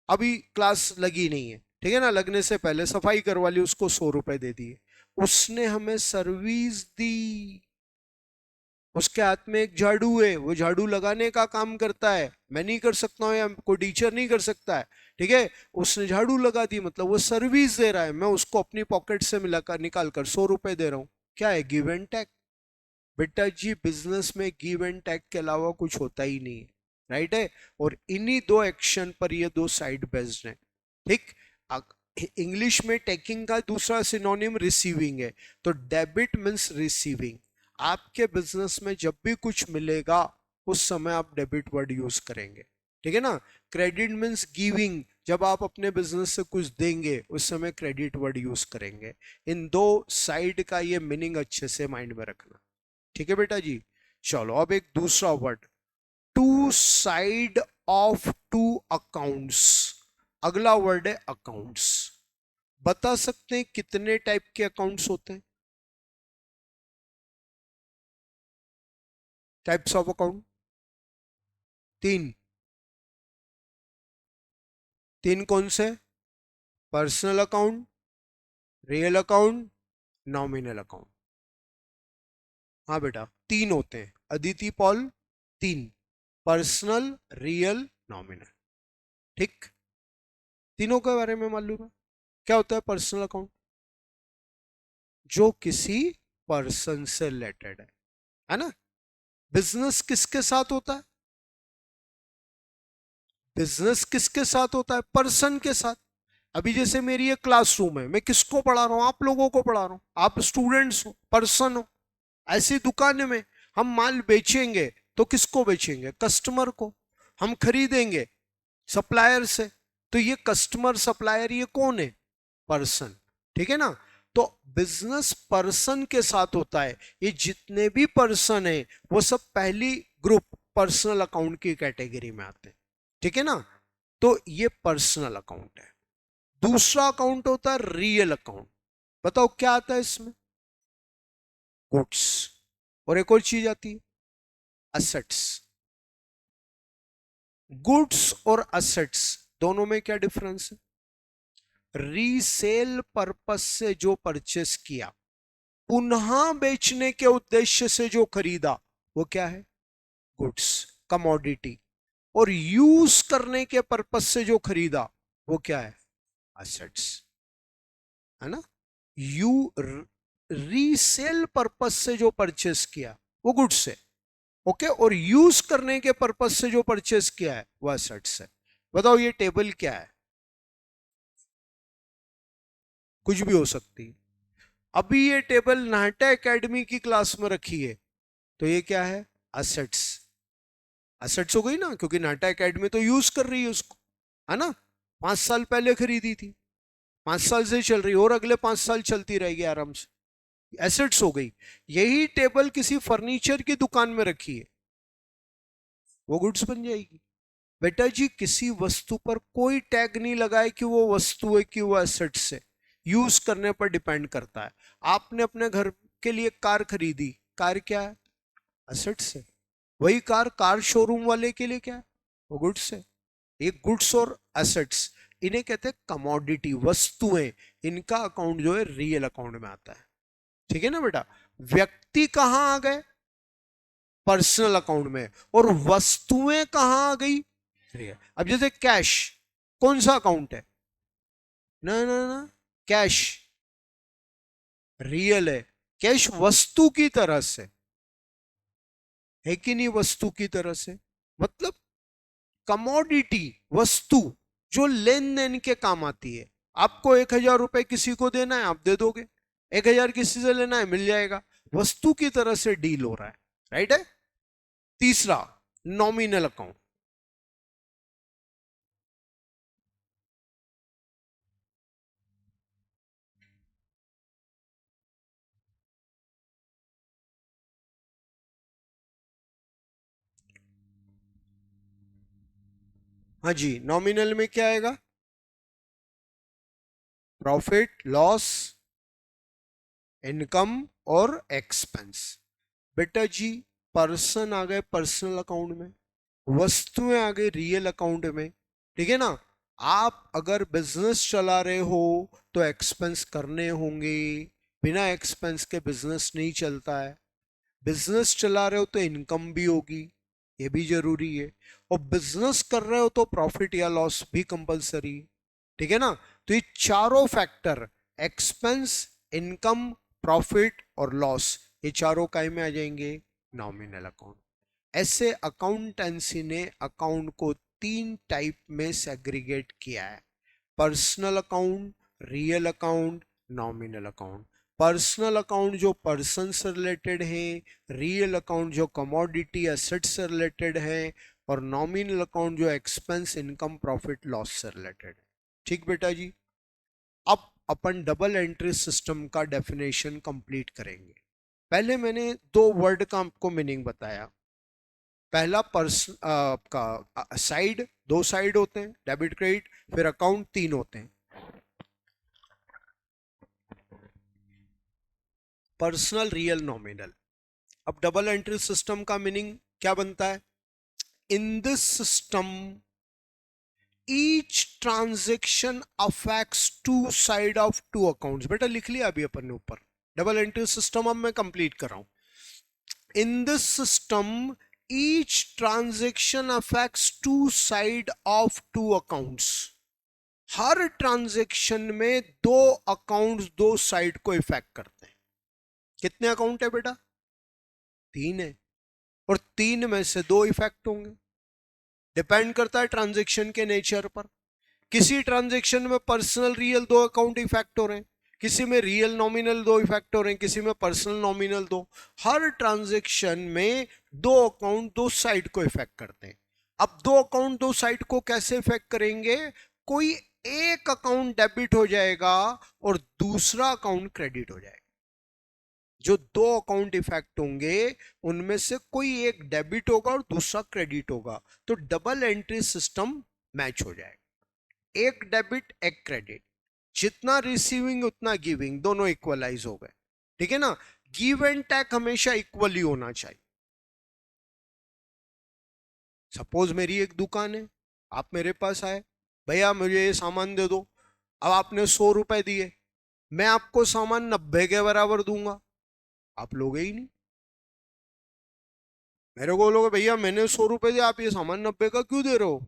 अभी क्लास लगी नहीं है, ठीक है ना, लगने से पहले सफाई करवा ली, उसको 100 रुपए दे दिए। उसने हमें सर्विस दी। उसके हाथ में एक झाड़ू है, वो झाड़ू लगाने का काम करता है, मैं नहीं कर सकता हूँ, या कोई टीचर नहीं कर सकता है, ठीक है। उसने झाड़ू लगा दी, मतलब वो सर्विस दे रहा है, मैं उसको अपनी पॉकेट से मिलाकर निकाल कर 100 रुपए दे रहा हूँ। क्या है, गिव एंड टेक। बेटा जी बिजनेस में गिव एंड टेक के अलावा कुछ होता ही नहीं है, राइट है। और इन्हीं दो एक्शन पर ये दो साइड बेस्ड है, ठीक। इंग्लिश में टेकिंग का दूसरा सिनोनिम रिसीविंग है, तो डेबिट मीन्स रिसीविंग। आपके बिजनेस में जब भी कुछ मिलेगा उस समय आप डेबिट वर्ड यूज करेंगे, ठीक है ना। क्रेडिट मीन्स गिविंग, जब आप अपने बिजनेस से कुछ देंगे उस समय क्रेडिट वर्ड यूज करेंगे। इन दो साइड का ये मीनिंग अच्छे से माइंड में रखना, ठीक है बेटा जी। चलो अब एक दूसरा word, two side of two accounts. अगला वर्ड है अकाउंट्स। बता सकते हैं कितने टाइप के अकाउंट्स होते हैं? टाइप्स ऑफ अकाउंट तीन। तीन कौन से? Personal account, real account, nominal account. हाँ बेटा, तीन होते हैं, अदिति पॉल, तीन। पर्सनल, रियल, नॉमिनल, ठीक। तीनों के बारे में मालूम है? क्या होता है पर्सनल अकाउंट? जो किसी पर्सन से रिलेटेड है ना। बिजनेस किसके साथ होता है? बिजनेस किसके साथ होता है? पर्सन के साथ। अभी जैसे मेरी एक क्लासरूम है, मैं किसको पढ़ा रहा हूँ? आप लोगों को पढ़ा रहा हूँ, आप स्टूडेंट्स हो, पर्सन हो। ऐसी दुकान में हम माल बेचेंगे तो किसको बेचेंगे? कस्टमर को। हम खरीदेंगे सप्लायर से, तो ये कस्टमर सप्लायर ये कौन है? पर्सन। ठीक है ना? तो बिजनेस पर्सन के साथ होता है। ये जितने भी पर्सन है वो सब पहली ग्रुप पर्सनल अकाउंट की कैटेगरी में आते हैं। ठीक है ना? तो ये पर्सनल अकाउंट है। दूसरा अकाउंट होता है रियल अकाउंट। बताओ क्या आता है इसमें? गुड्स। और एक और चीज आती है, असेट्स। गुड्स और असेट्स दोनों में क्या डिफरेंस है? रीसेल पर्पस से जो परचेस किया, पुनः बेचने के उद्देश्य से जो खरीदा, वो क्या है? Goods, commodity. और यूज करने के पर्पस से जो खरीदा, वो क्या है? असेट्स। है ना? यू रीसेल पर्पस से जो परचेस किया वो गुड्स है, ओके। और यूज करने के पर्पस से जो परचेस किया है वो असेट्स है। बताओ ये टेबल क्या है? कुछ भी हो सकती है। अभी ये टेबल नाट्य एकेडमी की क्लास में रखी है, तो ये क्या है? असेट्स। असेट्स हो गई ना, क्योंकि नाट्य एकेडमी तो यूज कर रही है उसको। है ना? 5 साल पहले खरीदी थी, 5 साल से चल रही है, और अगले 5 साल चलती रहेगी आराम से। एसेट्स हो गई। यही टेबल किसी फर्नीचर की दुकान में रखी है, वो गुड्स बन जाएगी। बेटा जी, किसी वस्तु पर कोई टैग नहीं लगाए कि वो वस्तु है कि वो एसेट्स है। यूज करने पर डिपेंड करता है। आपने अपने घर के लिए कार खरीदी, कार क्या है? एसेट्स है। वही कार कार शोरूम वाले के लिए क्या है? वो गुड्स है। ये गुड्स और एसेट्स, इन्हें कहते हैं कमोडिटी, वस्तुएं। इनका अकाउंट जो है रियल अकाउंट में आता है। ठीक है ना बेटा? व्यक्ति कहां आ गए? पर्सनल अकाउंट में। और वस्तुएं कहां आ गई? रियल। अब जैसे कैश, कौन सा अकाउंट है? ना ना ना, कैश रियल है। कैश वस्तु की तरह से है कि नहीं? वस्तु की तरह से मतलब कमोडिटी, वस्तु जो लेन देन के काम आती है। आपको 1,000 रुपए किसी को देना है, आप दे दोगे। 1,000 किसी से लेना है, मिल जाएगा। वस्तु की तरह से डील हो रहा है। राइट है? तीसरा, नॉमिनल अकाउंट। हाँ जी, नॉमिनल में क्या आएगा? प्रॉफिट, लॉस, इनकम और एक्सपेंस। बेटा जी, पर्सन आ गए पर्सनल अकाउंट में, वस्तुएं आ गई रियल अकाउंट में। ठीक है ना? आप अगर बिजनेस चला रहे हो तो एक्सपेंस करने होंगे। बिना एक्सपेंस के बिजनेस नहीं चलता है। बिजनेस चला रहे हो तो इनकम भी होगी, ये भी जरूरी है। और बिजनेस कर रहे हो तो प्रॉफिट या लॉस भी कंपलसरी। ठीक है ना? तो ये चारों फैक्टर, एक्सपेंस, इनकम, प्रॉफिट और लॉस, ये चारों काय में आ जाएंगे? Nominal account. ऐसे अकाउंटेंसी ने अकाउंट को 3 टाइप में सेग्रीगेट किया है: personal account, real account, nominal account. Personal account जो पर्सन से रिलेटेड है, रियल अकाउंट जो कमोडिटी एसेट से रिलेटेड है, और नॉमिनल अकाउंट जो एक्सपेंस, इनकम, प्रॉफिट, लॉस से रिलेटेड है। ठीक बेटा जी? अब अपन डबल एंट्री सिस्टम का डेफिनेशन कंप्लीट करेंगे। पहले मैंने 2 वर्ड का आपको मीनिंग बताया। पहला पर्सन आपका साइड, 2 साइड होते हैं, डेबिट क्रेडिट। फिर अकाउंट 3 होते हैं, पर्सनल, रियल, नॉमिनल। अब डबल एंट्री सिस्टम का मीनिंग क्या बनता है? In this system each transaction affects 2 side of 2 accounts. बेटा लिख लिया अभी अपन ने ऊपर। डबल एंट्री सिस्टम अब मैं कंप्लीट कर रहा हूं। In this system each transaction affects 2 side of 2 accounts. Her transaction में 2 अकाउंट्स 2 साइड को इफेक्ट करते हैं। कितने अकाउंट है बेटा? 3 है। और 3 में से 2 इफेक्ट होंगे। डिपेंड करता है ट्रांजेक्शन के नेचर पर। किसी ट्रांजेक्शन में पर्सनल रियल दो अकाउंट इफेक्ट हो रहे हैं, किसी में रियल नॉमिनल दो इफेक्ट हो रहे हैं, किसी में पर्सनल नॉमिनल दो। हर ट्रांजेक्शन में दो अकाउंट दो साइड को इफेक्ट करते हैं। अब दो अकाउंट दो साइड को कैसे इफेक्ट करेंगे? कोई एक अकाउंट डेबिट हो जाएगा और दूसरा अकाउंट क्रेडिट हो जाएगा। जो दो अकाउंट इफेक्ट होंगे उनमें से कोई एक डेबिट होगा और दूसरा क्रेडिट होगा, तो डबल एंट्री सिस्टम मैच हो जाएगा। एक डेबिट एक क्रेडिट, जितना रिसीविंग उतना गिविंग, दोनों इक्वलाइज हो गए। ठीक है ना? गिव एंड टेक हमेशा इक्वली होना चाहिए। सपोज मेरी एक दुकान है, आप मेरे पास आए, भैया मुझे ये सामान दे दो। अब आपने 100 रुपए दिए, मैं आपको सामान 90 के बराबर दूंगा, आप लोगे ही नहीं। मेरे को बोलोगे भैया मैंने 100 रुपए दिए, आप ये सामान 90 का क्यों दे रहे हो?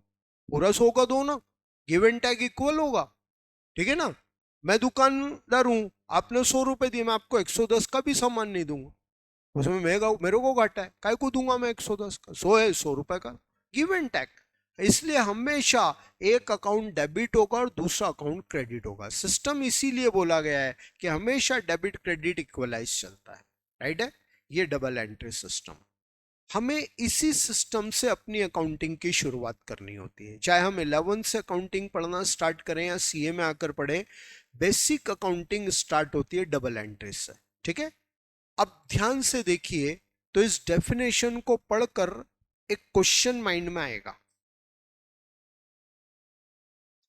पूरा 100 का दो ना, गिव एंड टेक इक्वल होगा। ठीक है ना? मैं दुकानदार हूं, आपने 100 रुपए दिए, मैं आपको 110 का भी सामान नहीं दूंगा, उसमें मेरे को घाटा है, काय को दूंगा मैं 110 का? 100 है, 100 रुपए का गिव एंड टेक। इसलिए हमेशा एक अकाउंट डेबिट होगा और दूसरा अकाउंट क्रेडिट होगा। सिस्टम इसीलिए बोला गया है कि हमेशा डेबिट क्रेडिट इक्वलाइज चलता है। राइट है? ये डबल एंट्री सिस्टम। हमें इसी सिस्टम से अपनी अकाउंटिंग की शुरुआत करनी होती है, चाहे हम 11 से अकाउंटिंग पढ़ना स्टार्ट करें या सीए में आकर पढ़े। बेसिक अकाउंटिंग स्टार्ट होती है डबल एंट्री से। ठीक है? अब ध्यान से देखिए, तो इस डेफिनेशन को पढ़कर एक क्वेश्चन माइंड में आएगा।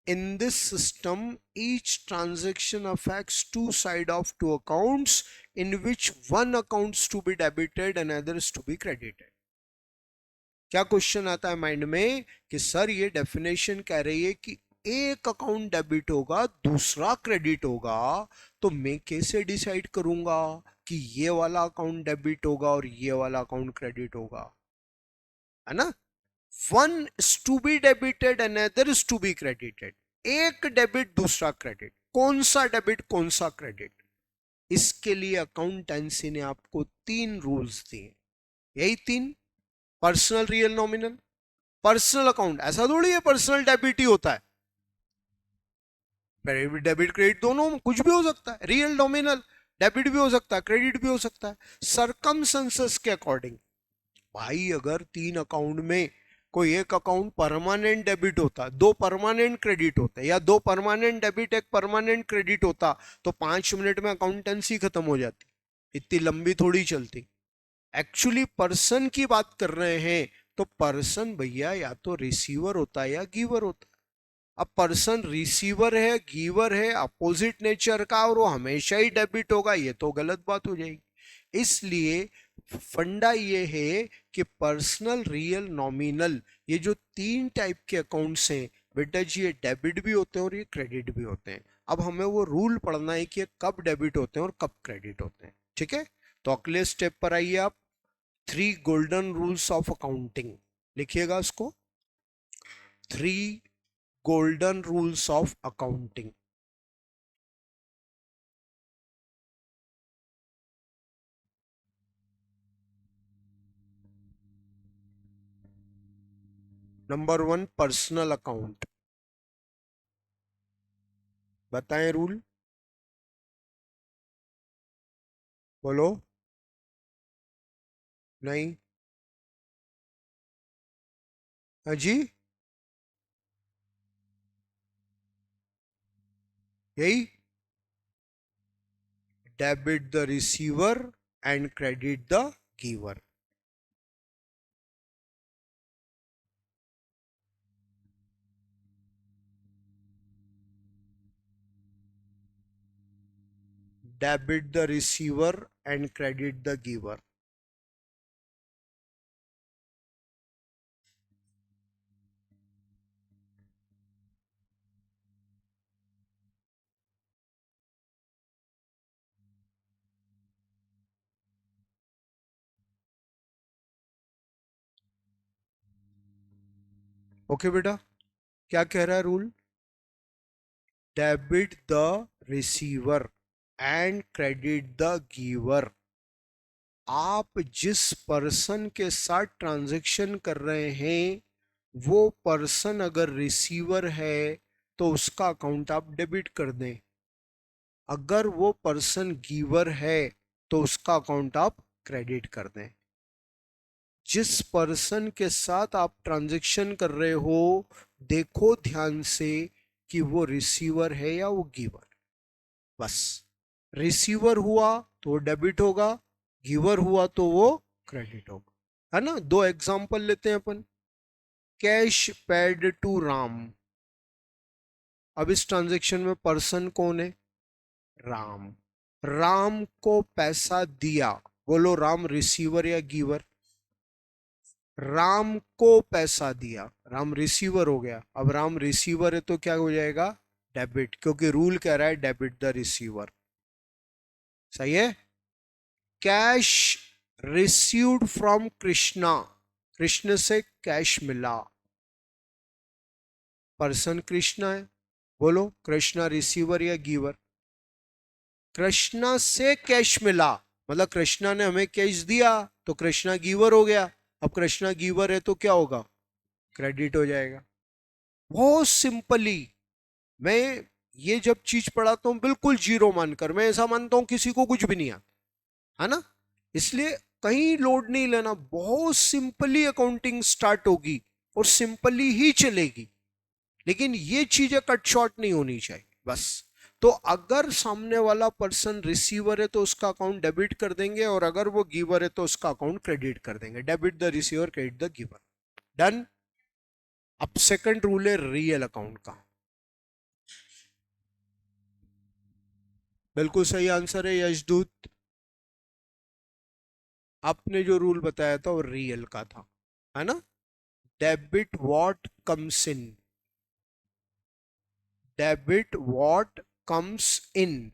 In this system, each transaction affects two sides of two accounts, in which one accounts to be debited and others to be credited. क्या क्वेश्चन आता है माइंड में कि सर ये डेफिनेशन कह रही है कि एक अकाउंट डेबिट होगा दूसरा क्रेडिट होगा, तो मैं कैसे डिसाइड करूंगा कि ये वाला अकाउंट डेबिट होगा और ये वाला अकाउंट क्रेडिट होगा? है ना? One is to be debited and other is to be credited. एक डेबिट दूसरा क्रेडिट, कौन सा डेबिट कौन सा क्रेडिट? इसके लिए अकाउंटेंसी ने आपको 3 रूल्स दिए। यही 3: personal real nominal. Personal account ऐसा थोड़ी है पर्सनल डेबिट ही होता है, डेबिट क्रेडिट दोनों कुछ भी हो सकता है। रियल नॉमिनल डेबिट भी हो सकता है, क्रेडिट भी हो सकता है, सरकमस्टेंसेस के अकॉर्डिंग। भाई अगर 3 अकाउंट में कोई एक अकाउंट परमानेंट डेबिट होता, दो परमानेंट क्रेडिट होते, या दो परमानेंट डेबिट एक परमानेंट क्रेडिट होता, तो 5 मिनट में अकाउंटेंसी खत्म हो जाती, इतनी लंबी थोड़ी चलती। एक्चुअली पर्सन की बात कर रहे हैं, तो पर्सन भैया या तो रिसीवर होता है या गिवर होता है। अब पर्सन रिसीवर है, गिवर है, अपोजिट नेचर का, और वो हमेशा ही डेबिट होगा, ये तो गलत बात हो जाएगी। इसलिए फंडा ये है कि पर्सनल रियल नॉमिनल, ये जो 3 टाइप के अकाउंट्स हैं बेटा जी, ये डेबिट भी होते हैं और ये क्रेडिट भी होते हैं। अब हमें वो रूल पढ़ना है कि कब डेबिट होते हैं और कब क्रेडिट होते हैं। ठीक है? तो अगले स्टेप पर आइए आप। 3 गोल्डन रूल्स ऑफ अकाउंटिंग, लिखिएगा इसको। 3 golden rules of accounting. Number 1, personal account. बताएं रूल, बोलो। नहीं? हाँ जी, यही, debit the receiver and credit the giver. Debit the receiver and credit the giver. Okay बेटा, क्या कह रहा है rule? Debit the receiver and credit the giver. आप जिस पर्सन के साथ ट्रांजैक्शन कर रहे हैं वो पर्सन अगर रिसीवर है तो उसका अकाउंट आप डेबिट कर दें, अगर वो पर्सन गिवर है तो उसका अकाउंट आप क्रेडिट कर दें। जिस पर्सन के साथ आप ट्रांजैक्शन कर रहे हो, देखो ध्यान से कि वो रिसीवर है या वो गिवर। बस, रिसीवर हुआ तो डेबिट होगा, गिवर हुआ तो वो क्रेडिट होगा, है ना। दो एग्जांपल लेते हैं अपन। Cash paid to Ram. अब इस ट्रांजैक्शन में पर्सन कौन है? राम। राम को पैसा दिया, बोलो राम रिसीवर या गिवर? राम को पैसा दिया, राम रिसीवर हो गया। अब राम रिसीवर है तो क्या हो जाएगा? डेबिट, क्योंकि रूल कह रहा है डेबिट द रिसीवर। सही है। Cash received from Krishna, Krishna से कैश मिला, पर्सन कृष्णा है, बोलो कृष्णा रिसीवर या गिवर? कृष्णा से कैश मिला, मतलब कृष्णा ने हमें कैश दिया तो कृष्णा गिवर हो गया। अब कृष्णा गिवर है तो क्या होगा? क्रेडिट हो जाएगा। बहुत सिंपली, मैं ये जब चीज पढ़ाता हूं बिल्कुल जीरो मानकर, मैं ऐसा मानता हूं किसी को कुछ भी नहीं आता, है ना। इसलिए कहीं लोड नहीं लेना, बहुत सिंपली अकाउंटिंग स्टार्ट होगी और सिंपली ही चलेगी। लेकिन ये चीजें कट शॉर्ट नहीं होनी चाहिए बस। तो अगर सामने वाला पर्सन रिसीवर है तो उसका अकाउंट डेबिट कर देंगे, और अगर वो गिवर है तो उसका अकाउंट क्रेडिट कर देंगे। Debit the receiver, credit the giver. Done. अब सेकंड रूल है रियल अकाउंट का। बिल्कुल सही आंसर है यशदूत। आपने जो रूल बताया था वो रियल का था, है ना। Debit what comes in, debit what comes in,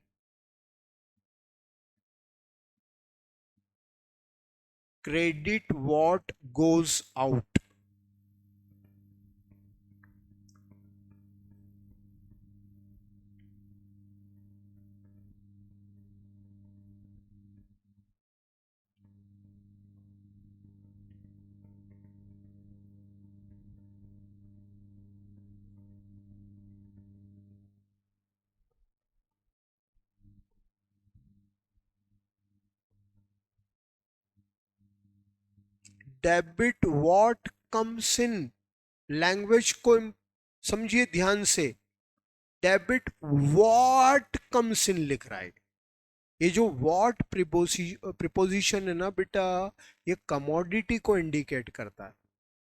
credit what goes out. Debit what comes in, language को समझिए ध्यान से। डेबिट व्हाट कम्स इन लिख रहा है। ये जो व्हाट प्रिपोजिशन है ना बेटा, ये कमोडिटी को इंडिकेट करता है,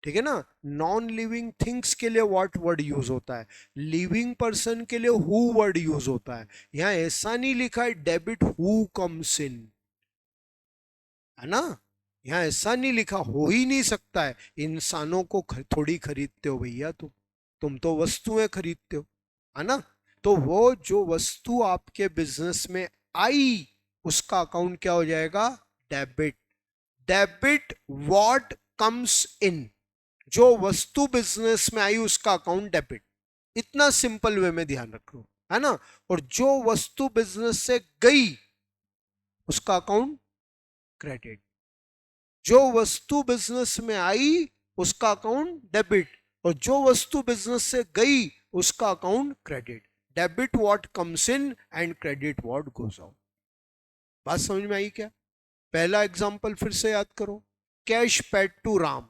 ठीक है ना। नॉन लिविंग थिंग्स के लिए व्हाट वर्ड यूज होता है, लिविंग पर्सन के लिए हु वर्ड यूज होता है। यहां ऐसा नहीं लिखा है डेबिट हु कम्स इन, है ना। यहाँ ऐसा नहीं लिखा, हो ही नहीं सकता है। इंसानों को थोड़ी खरीदते हो भैया, तुम तो वस्तुएं खरीदते हो, है ना। तो वो जो वस्तु आपके बिजनेस में आई, उसका अकाउंट क्या हो जाएगा? Debit. Debit what comes in, जो वस्तु बिजनेस में आई उसका अकाउंट डेबिट। इतना सिंपल वे में ध्यान रखो, है ना। और जो वस्तु बिजनेस से गई उसका अकाउंट क्रेडिट। जो वस्तु बिजनेस में आई उसका अकाउंट डेबिट, और जो वस्तु बिजनेस से गई उसका account credit. Debit what comes in and credit what goes out. बात समझ में आई क्या? पहला एग्जांपल फिर से याद करो। Cash paid to Ram.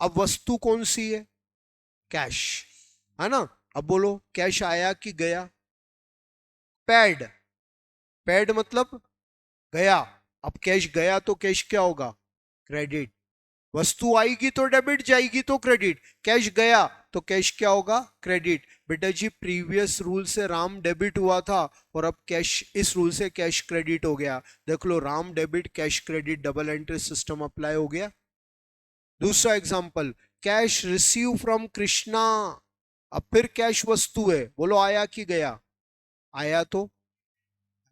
अब वस्तु कौन सी है? कैश, है ना। अब बोलो कैश आया कि गया? पेड, पेड मतलब गया। अब कैश गया तो कैश क्या होगा? क्रेडिट। वस्तु आएगी तो डेबिट, जाएगी तो क्रेडिट। कैश गया तो कैश क्या होगा? क्रेडिट। बेटा जी प्रीवियस रूल से राम डेबिट हुआ था, और अब कैश, इस रूल से कैश क्रेडिट हो गया। देख लो, Ram debit cash credit, double entry system apply हो गया। दूसरा example, cash receive from Krishna. अब फिर कैश वस्तु है, बोलो आया कि गया? आया तो,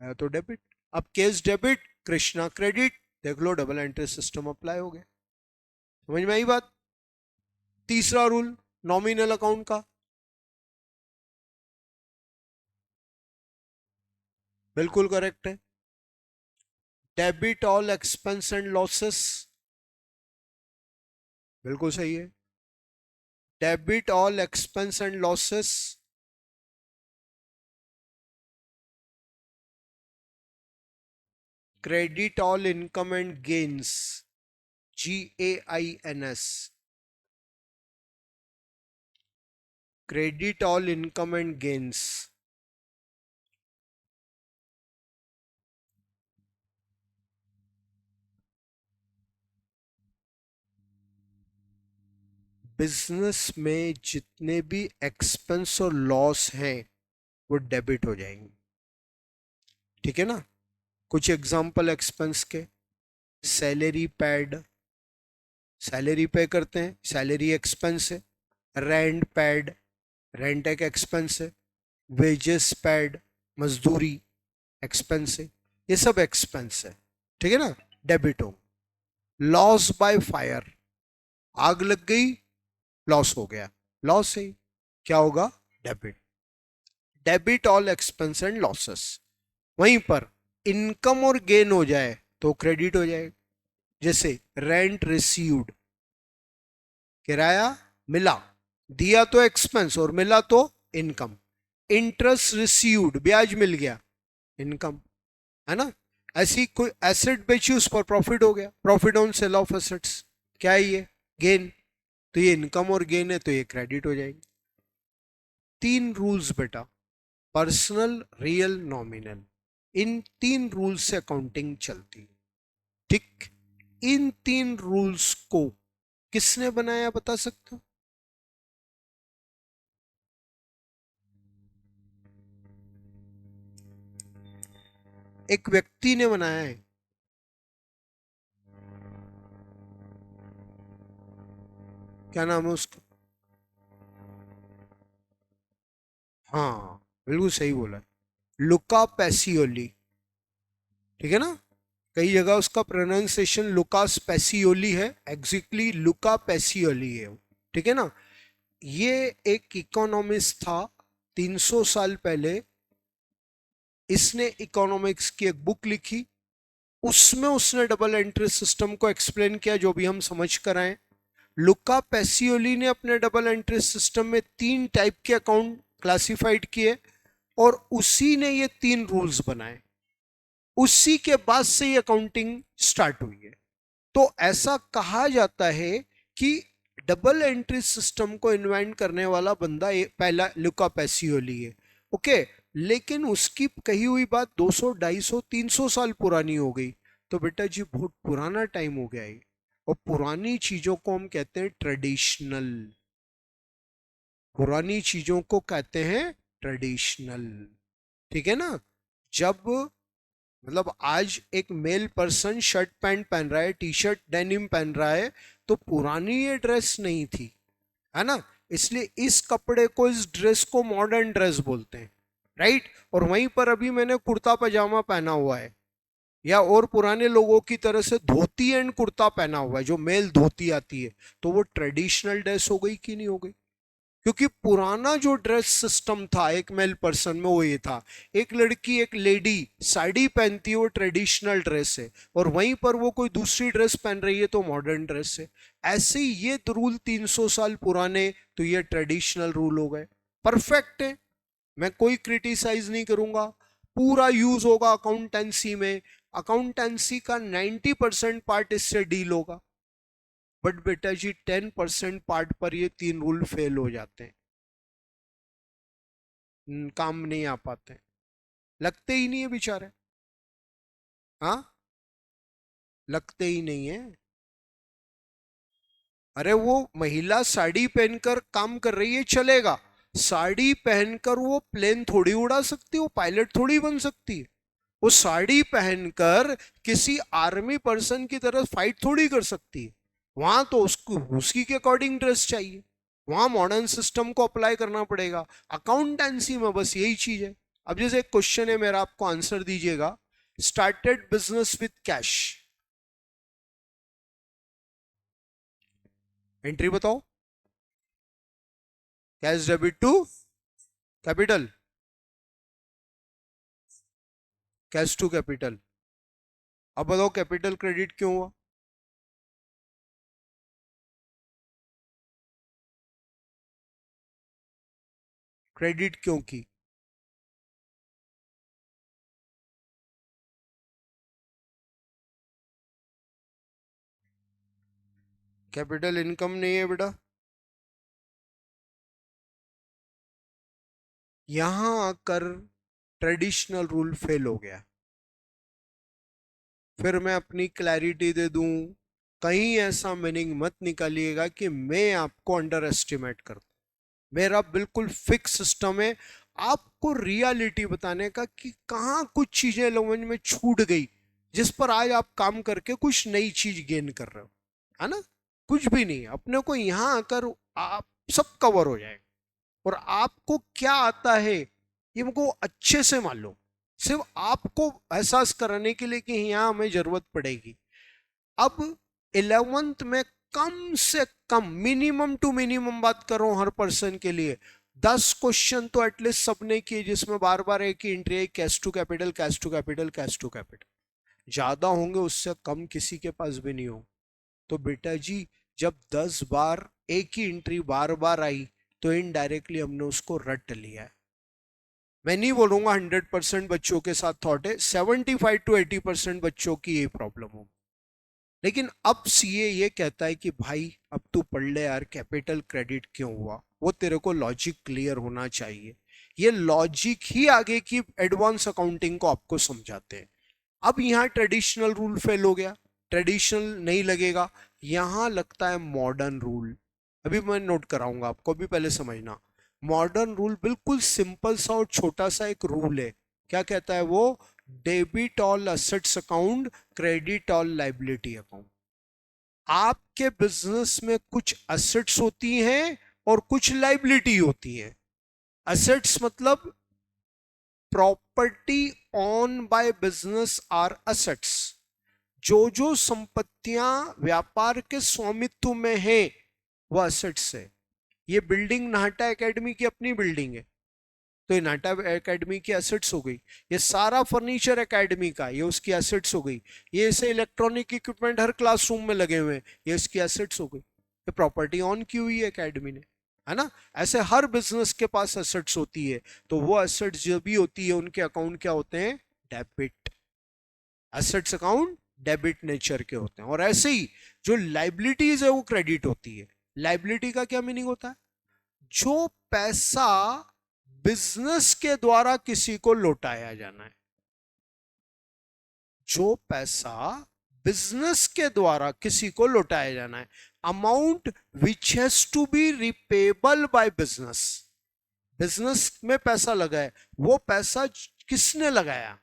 आया तो डेबिट। अब कैश डेबिट, कृष्णा क्रेडिट, देख लो डबल एंट्री सिस्टम अप्लाई हो गया। समझ में आई बात? तीसरा रूल नॉमिनल अकाउंट का, बिल्कुल करेक्ट है। Debit all expense and losses, बिल्कुल सही है। Debit all expense and losses, credit all income and gains, GAINS, credit all income and gains. Business में जितने भी एक्सपेंस और लॉस हैं वो डेबिट हो जाएंगे, ठीक है ना। कुछ एग्जांपल एक्सपेंस के, सैलरी पेड, सैलरी पे करते हैं, सैलरी एक्सपेंस है। रेंट पेड, रेंट एक एक्सपेंस है। वेजेस पेड, मजदूरी एक्सपेंस है। ये सब एक्सपेंस है, ठीक है ना, डेबिट हो। लॉस बाय फायर, आग लग गई, लॉस हो गया, लॉस है, क्या होगा, debit. Debit all expense and losses. वहीं पर इनकम और गेन हो जाए तो क्रेडिट हो जाएगा। जैसे रेंट रिसीव्ड, किराया मिला, दिया तो एक्सपेंस और मिला तो इनकम। इंटरेस्ट रिसीव्ड, ब्याज मिल गया, इनकम, है ना। ऐसी कोई एसेट बेची, उस पर प्रॉफिट हो गया, profit on sale of assets, क्या है ये, गेन। तो ये इनकम और गेन है तो ये क्रेडिट हो जाएगी। तीन रूल्स बेटा, पर्सनल, रियल, नॉमिनल, इन तीन रूल्स से अकाउंटिंग चलती, ठीक। इन तीन रूल्स को किसने बनाया बता सकते हो? एक व्यक्ति ने बनाया है। क्या नाम है उसका? हाँ, बिल्कुल सही बोला है, लुका पैसियोली, ठीक है ना। कई जगह उसका प्रोनाउंसिएशन लुकास पैसियोली है, एग्जैक्टली लुका पैसियोली है, ठीक है ना। ये एक इकोनॉमिस्ट था, 300 साल पहले इसने इकोनॉमिक्स की एक बुक लिखी, उसमें उसने डबल एंट्री सिस्टम को एक्सप्लेन किया, जो भी हम समझ कर आए। लुका पैसियोली ने अपने डबल एंट्री सिस्टम में तीन टाइप के अकाउंट क्लासिफाइड किए और उसी ने ये तीन रूल्स बनाए, उसी के बाद से ये अकाउंटिंग स्टार्ट हुई है। तो ऐसा कहा जाता है कि डबल एंट्री सिस्टम को इन्वेंट करने वाला बंदा पहला लुका पैसियोली है, ओके। लेकिन उसकी कही हुई बात 200, 250, 300 साल पुरानी हो गई। तो बेटा जी बहुत पुराना टाइम हो गया है, और पुरानी चीजों को हम कहते हैं ट्रेडिशनल, पुरानी चीजों को कहते हैं ट्रेडिशनल, ठीक है ना। जब मतलब आज एक मेल पर्सन शर्ट पैंट पहन रहा है, टी शर्ट डेनिम पहन रहा है, तो पुरानी ये ड्रेस नहीं थी, है ना। इसलिए इस कपड़े को, इस ड्रेस को मॉडर्न ड्रेस बोलते हैं, राइट। और वहीं पर अभी मैंने कुर्ता पजामा पहना हुआ है, या और पुराने लोगों की तरह से धोती एंड कुर्ता पहना हुआ है, जो मेल धोती आती है, तो वो ट्रेडिशनल ड्रेस हो गई कि नहीं हो गई? क्योंकि पुराना जो ड्रेस सिस्टम था एक मेल पर्सन में वो ये था, एक लड़की, एक लेडी साड़ी पहनती है वो ट्रेडिशनल ड्रेस है, और वहीं पर वो कोई दूसरी ड्रेस पहन रही है तो मॉडर्न ड्रेस है। ऐसे ही ये रूल 300 साल पुराने, तो ये ट्रेडिशनल रूल हो गए, परफेक्ट है, मैं कोई क्रिटिसाइज नहीं करूंगा। पूरा यूज होगा अकाउंटेंसी में, अकाउंटेंसी का 90% पार्ट इससे डील होगा। बट बेटा जी 10% पार्ट पर ये तीन रूल फेल हो जाते हैं, काम नहीं आ पाते, लगते ही नहीं है बेचारे, हाँ, लगते ही नहीं है। अरे वो महिला साड़ी पहनकर काम कर रही है, चलेगा, साड़ी पहनकर वो प्लेन थोड़ी उड़ा सकती है, वो पायलट थोड़ी बन सकती है। वो साड़ी पहनकर किसी आर्मी पर्सन की तरह फाइट थोड़ी कर सकती है। वहां तो उसको उसकी के अकॉर्डिंग ड्रेस चाहिए, वहां मॉडर्न सिस्टम को अप्लाई करना पड़ेगा। अकाउंटेंसी में बस यही चीज है। अब जैसे एक क्वेश्चन है मेरा, आपको आंसर दीजिएगा। Started business with cash, entry बताओ। Cash debit to capital, cash to capital. अब बताओ कैपिटल क्रेडिट क्यों हुआ? क्रेडिट क्यों की? कैपिटल इनकम नहीं है बेटा। यहां आकर ट्रेडिशनल रूल फेल हो गया। फिर मैं अपनी क्लैरिटी दे दूं, कहीं ऐसा मीनिंग मत निकालिएगा कि मैं आपको अंडर एस्टिमेट करता। मेरा बिल्कुल फिक्स सिस्टम है आपको रियलिटी बताने का कि कहाँ कुछ चीजें समझ में छूट गई, जिस पर आज आप काम करके कुछ नई चीज गेन कर रहे हो, है ना। कुछ भी नहीं, अपने को यहाँ आकर आप सब कवर हो जाएगा। और आपको क्या आता है ये मुझको अच्छे से मालूम, सिर्फ आपको एहसास कराने के लिए कि यहाँ हमें जरूरत पड़ेगी। अब 11th में कम से कम, मिनिमम टू मिनिमम बात कर रहा हूं हर पर्सन के लिए, 10 क्वेश्चन तो एटलीस्ट सबने किए जिसमें बार बार एक ही एंट्री है, cash to capital, cash to capital, cash to capital. ज्यादा होंगे उससे कम किसी के पास भी नहीं हो। तो बेटा जी, जब 10 बार एक ही एंट्री बार बार आई तो इनडायरेक्टली हमने उसको रट लिया है। मैं नहीं बोलूंगा 100% बच्चों के साथ थॉट है, 75 to 80% बच्चों की ये प्रॉब्लम हो। लेकिन अब सीए ये कहता है कि भाई अब तू पढ़ ले यार, कैपिटल क्रेडिट क्यों हुआ, वो तेरे को लॉजिक क्लियर होना चाहिए। ये लॉजिक ही आगे की एडवांस अकाउंटिंग को आपको समझाते हैं। अब यहाँ ट्रेडिशनल रूल फेल हो गया, ट्रेडिशनल नहीं लगेगा, यहाँ लगता है मॉडर्न रूल। अभी मैं नोट कराऊंगा आपको, अभी पहले समझना। मॉडर्न रूल बिल्कुल सिंपल सा और छोटा सा एक रूल है। क्या कहता है वो? Debit all assets account, credit all liability account. आपके बिजनेस में कुछ असेट्स होती हैं और कुछ लाइबिलिटी होती है। असेट्स मतलब property owned by business are assets. जो जो संपत्तियां व्यापार के स्वामित्व में है वह असेट्स है। ये बिल्डिंग नाहटा एकेडमी की अपनी बिल्डिंग है, तो ये नाटा एकेडमी की एसेट्स हो गई। ये सारा फर्नीचर एकेडमी का, ये उसकी एसेट्स हो गई। ये ऐसे इलेक्ट्रॉनिक इक्विपमेंट हर क्लासरूम में लगे हुए हैं, ये इसकी एसेट्स हो गई। ये प्रॉपर्टी ऑन की हुई है एकेडमी ने, है ना। ऐसे हर बिजनेस के पास एसेट्स होती है, तो वो एसेट्स जो भी होती है उनके अकाउंट क्या होते हैं? Debit. Assets account debit nature के होते हैं। और ऐसे ही जो लाइबिलिटीज है वो क्रेडिट होती है। लाइबिलिटी का क्या मीनिंग होता है? जो पैसा बिजनेस के द्वारा किसी को लौटाया जाना है। जो पैसा बिजनेस के द्वारा किसी को लौटाया जाना है, amount which has to be repayable by business. Business में पैसा लगा है, वो पैसा किसने लगाया?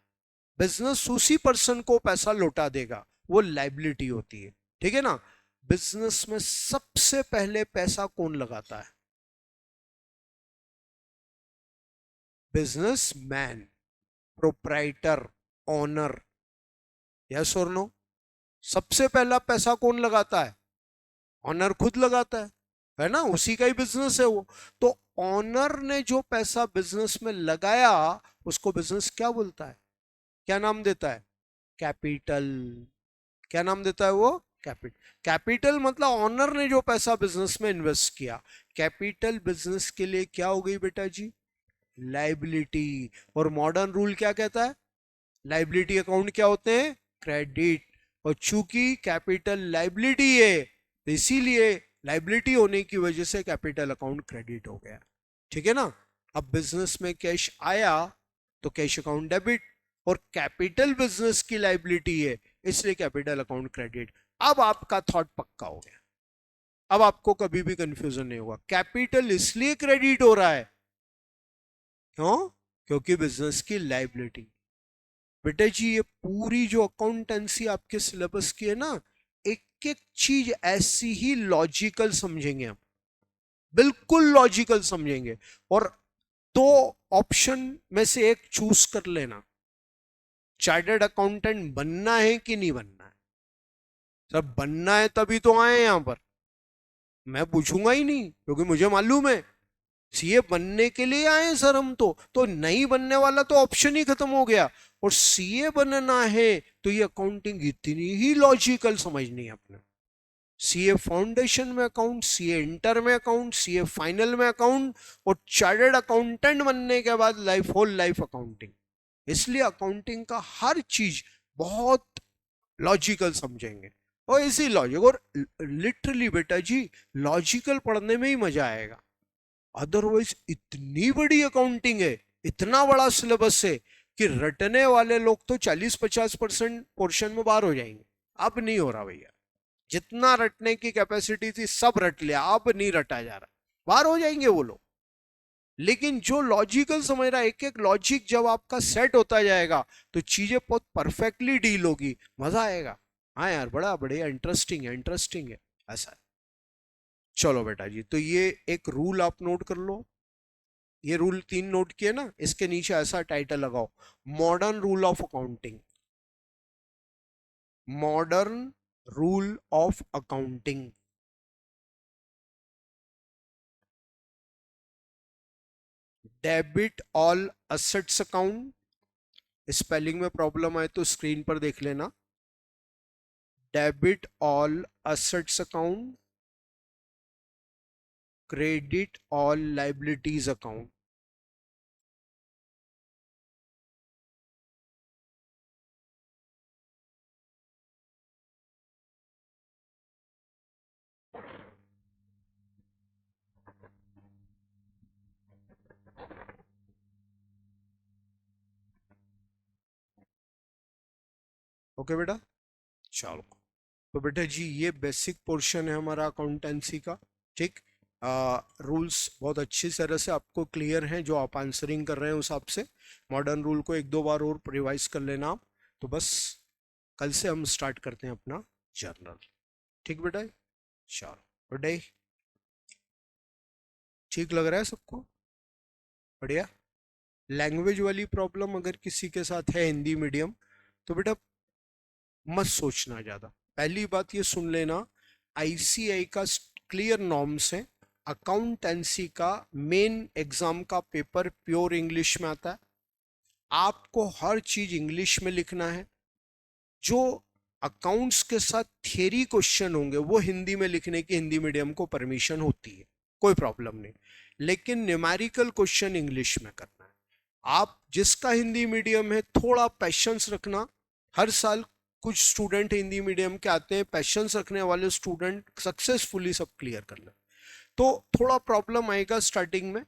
बिजनेस उसी पर्सन को पैसा लौटा देगा, वो लाइबिलिटी होती है। ठीक है ना। बिजनेस में सबसे पहले पैसा कौन लगाता है? Businessman, proprietor, owner. यस और नो? सबसे पहला पैसा कौन लगाता है? ऑनर खुद लगाता है ना, उसी का ही बिजनेस है वो। तो ऑनर ने जो पैसा बिजनेस में लगाया उसको बिजनेस क्या बोलता है? क्या नाम देता है? कैपिटल। क्या नाम देता है वो? कैपिटल। कैपिटल मतलब ऑनर ने जो पैसा बिजनेस में इन्वेस्ट किया। कैपिटल बिजनेस के लिए क्या हो गई बेटा जी? लाइबिलिटी। और मॉडर्न रूल क्या कहता है? लाइबिलिटी अकाउंट क्या होते हैं? क्रेडिट। और चूंकि कैपिटल लाइबिलिटी है तो इसीलिए लाइबिलिटी होने की वजह से कैपिटल अकाउंट क्रेडिट हो गया। ठीक है ना। अब बिजनेस में कैश आया तो कैश अकाउंट डेबिट, और कैपिटल बिजनेस की लाइबिलिटी है इसलिए कैपिटल अकाउंट क्रेडिट। अब आपका थॉट पक्का हो गया, अब आपको कभी भी कंफ्यूजन नहीं होगा। कैपिटल इसलिए क्रेडिट हो रहा है, क्यों? क्योंकि बिजनेस की लाइबिलिटी। बेटा जी, ये पूरी जो अकाउंटेंसी आपके सिलेबस की है ना, एक एक चीज ऐसी ही लॉजिकल समझेंगे हम, बिल्कुल लॉजिकल समझेंगे। और दो ऑप्शन में से एक चूज कर लेना, चार्टर्ड अकाउंटेंट बनना है कि नहीं बनना है। सब बनना है तभी तो आए यहां पर, मैं पूछूंगा ही नहीं क्योंकि मुझे मालूम है सीए बनने के लिए आए सर हम तो नहीं बनने वाला तो ऑप्शन ही खत्म हो गया। और सीए बनना है तो ये अकाउंटिंग इतनी ही लॉजिकल समझनी है अपने। सीए फाउंडेशन में अकाउंट, सीए इंटर में अकाउंट, सीए फाइनल में अकाउंट, और चार्टर्ड अकाउंटेंट बनने के बाद लाइफ होल लाइफ अकाउंटिंग। इसलिए अकाउंटिंग का हर चीज बहुत लॉजिकल समझेंगे, और इसी लॉजिक, और लिटरली बेटा जी लॉजिकल पढ़ने में ही मजा आएगा। अदरवाइज इतनी बड़ी अकाउंटिंग है, इतना बड़ा सिलेबस है कि रटने वाले लोग तो 40-50% पोर्शन में बाहर हो जाएंगे। अब नहीं हो रहा भैया, जितना रटने की कैपेसिटी थी सब रट लिया, अब नहीं रटा जा रहा, बाहर हो जाएंगे वो लोग। लेकिन जो लॉजिकल समझ रहा है, एक एक लॉजिक जब आपका सेट होता जाएगा तो चीजें बहुत परफेक्टली डील होगी, मजा आएगा। हाँ यार, बड़ा बढ़िया, इंटरेस्टिंग है, इंटरेस्टिंग है, ऐसा है। चलो बेटा जी, तो ये एक रूल आप नोट कर लो। ये रूल 3 नोट किए ना, इसके नीचे ऐसा टाइटल लगाओ, modern rule of accounting. Modern rule of accounting. Debit all assets account, spelling में प्रॉब्लम आए तो स्क्रीन पर देख लेना। Debit all assets account, credit all liabilities account. Okay बेटा, चलो। तो बेटा जी ये बेसिक पोर्शन है हमारा अकाउंटेंसी का, ठीक। रूल्स बहुत अच्छी तरह से आपको क्लियर हैं, जो आप आंसरिंग कर रहे हैं उस हिसाब से। मॉडर्न रूल को एक दो बार और रिवाइज कर लेना आप, तो बस कल से हम स्टार्ट करते हैं अपना जर्नल। ठीक बेटा, चलो गुड डे। ठीक लग रहा है सबको? बढ़िया। लैंग्वेज वाली प्रॉब्लम अगर किसी के साथ है हिंदी मीडियम, तो बेटा मत सोचना ज़्यादा। पहली बात ये सुन लेना, आईसीआई का क्लियर नॉर्म्स है, अकाउंटेंसी का मेन एग्जाम का पेपर प्योर इंग्लिश में आता है, आपको हर चीज इंग्लिश में लिखना है। जो अकाउंट्स के साथ थियरी क्वेश्चन होंगे वो हिंदी में लिखने की हिंदी मीडियम को परमिशन होती है, कोई प्रॉब्लम नहीं, लेकिन न्यूमेरिकल क्वेश्चन इंग्लिश में करना है। आप जिसका हिंदी मीडियम है थोड़ा पैशंस रखना, हर साल कुछ स्टूडेंट हिंदी मीडियम के आते हैं, पैशंस रखने वाले स्टूडेंट सक्सेसफुली सब क्लियर कर ले। तो थोड़ा प्रॉब्लम आएगा स्टार्टिंग में,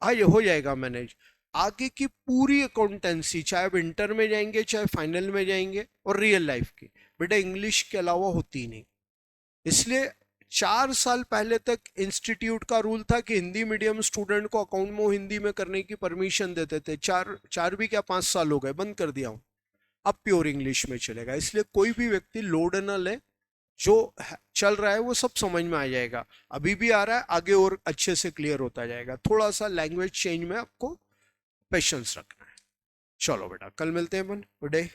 हाँ ये हो जाएगा मैनेज। आगे की पूरी अकाउंटेंसी, चाहे आप इंटर में जाएंगे चाहे फाइनल में जाएंगे, और रियल लाइफ की, बेटा इंग्लिश के अलावा होती नहीं। इसलिए 4 साल पहले तक इंस्टीट्यूट का रूल था कि हिंदी मीडियम स्टूडेंट को अकाउंट में हिंदी में करने की परमिशन देते थे, चार भी क्या 5 साल हो गए, बंद कर दिया हूं। अब प्योर इंग्लिश में चलेगा, इसलिए कोई भी व्यक्ति लोड न ले, जो चल रहा है वो सब समझ में आ जाएगा, अभी भी आ रहा है, आगे और अच्छे से क्लियर होता जाएगा। थोड़ा सा लैंग्वेज चेंज में आपको पेशेंस रखना है। चलो बेटा, कल मिलते हैं अपन, गुड डे।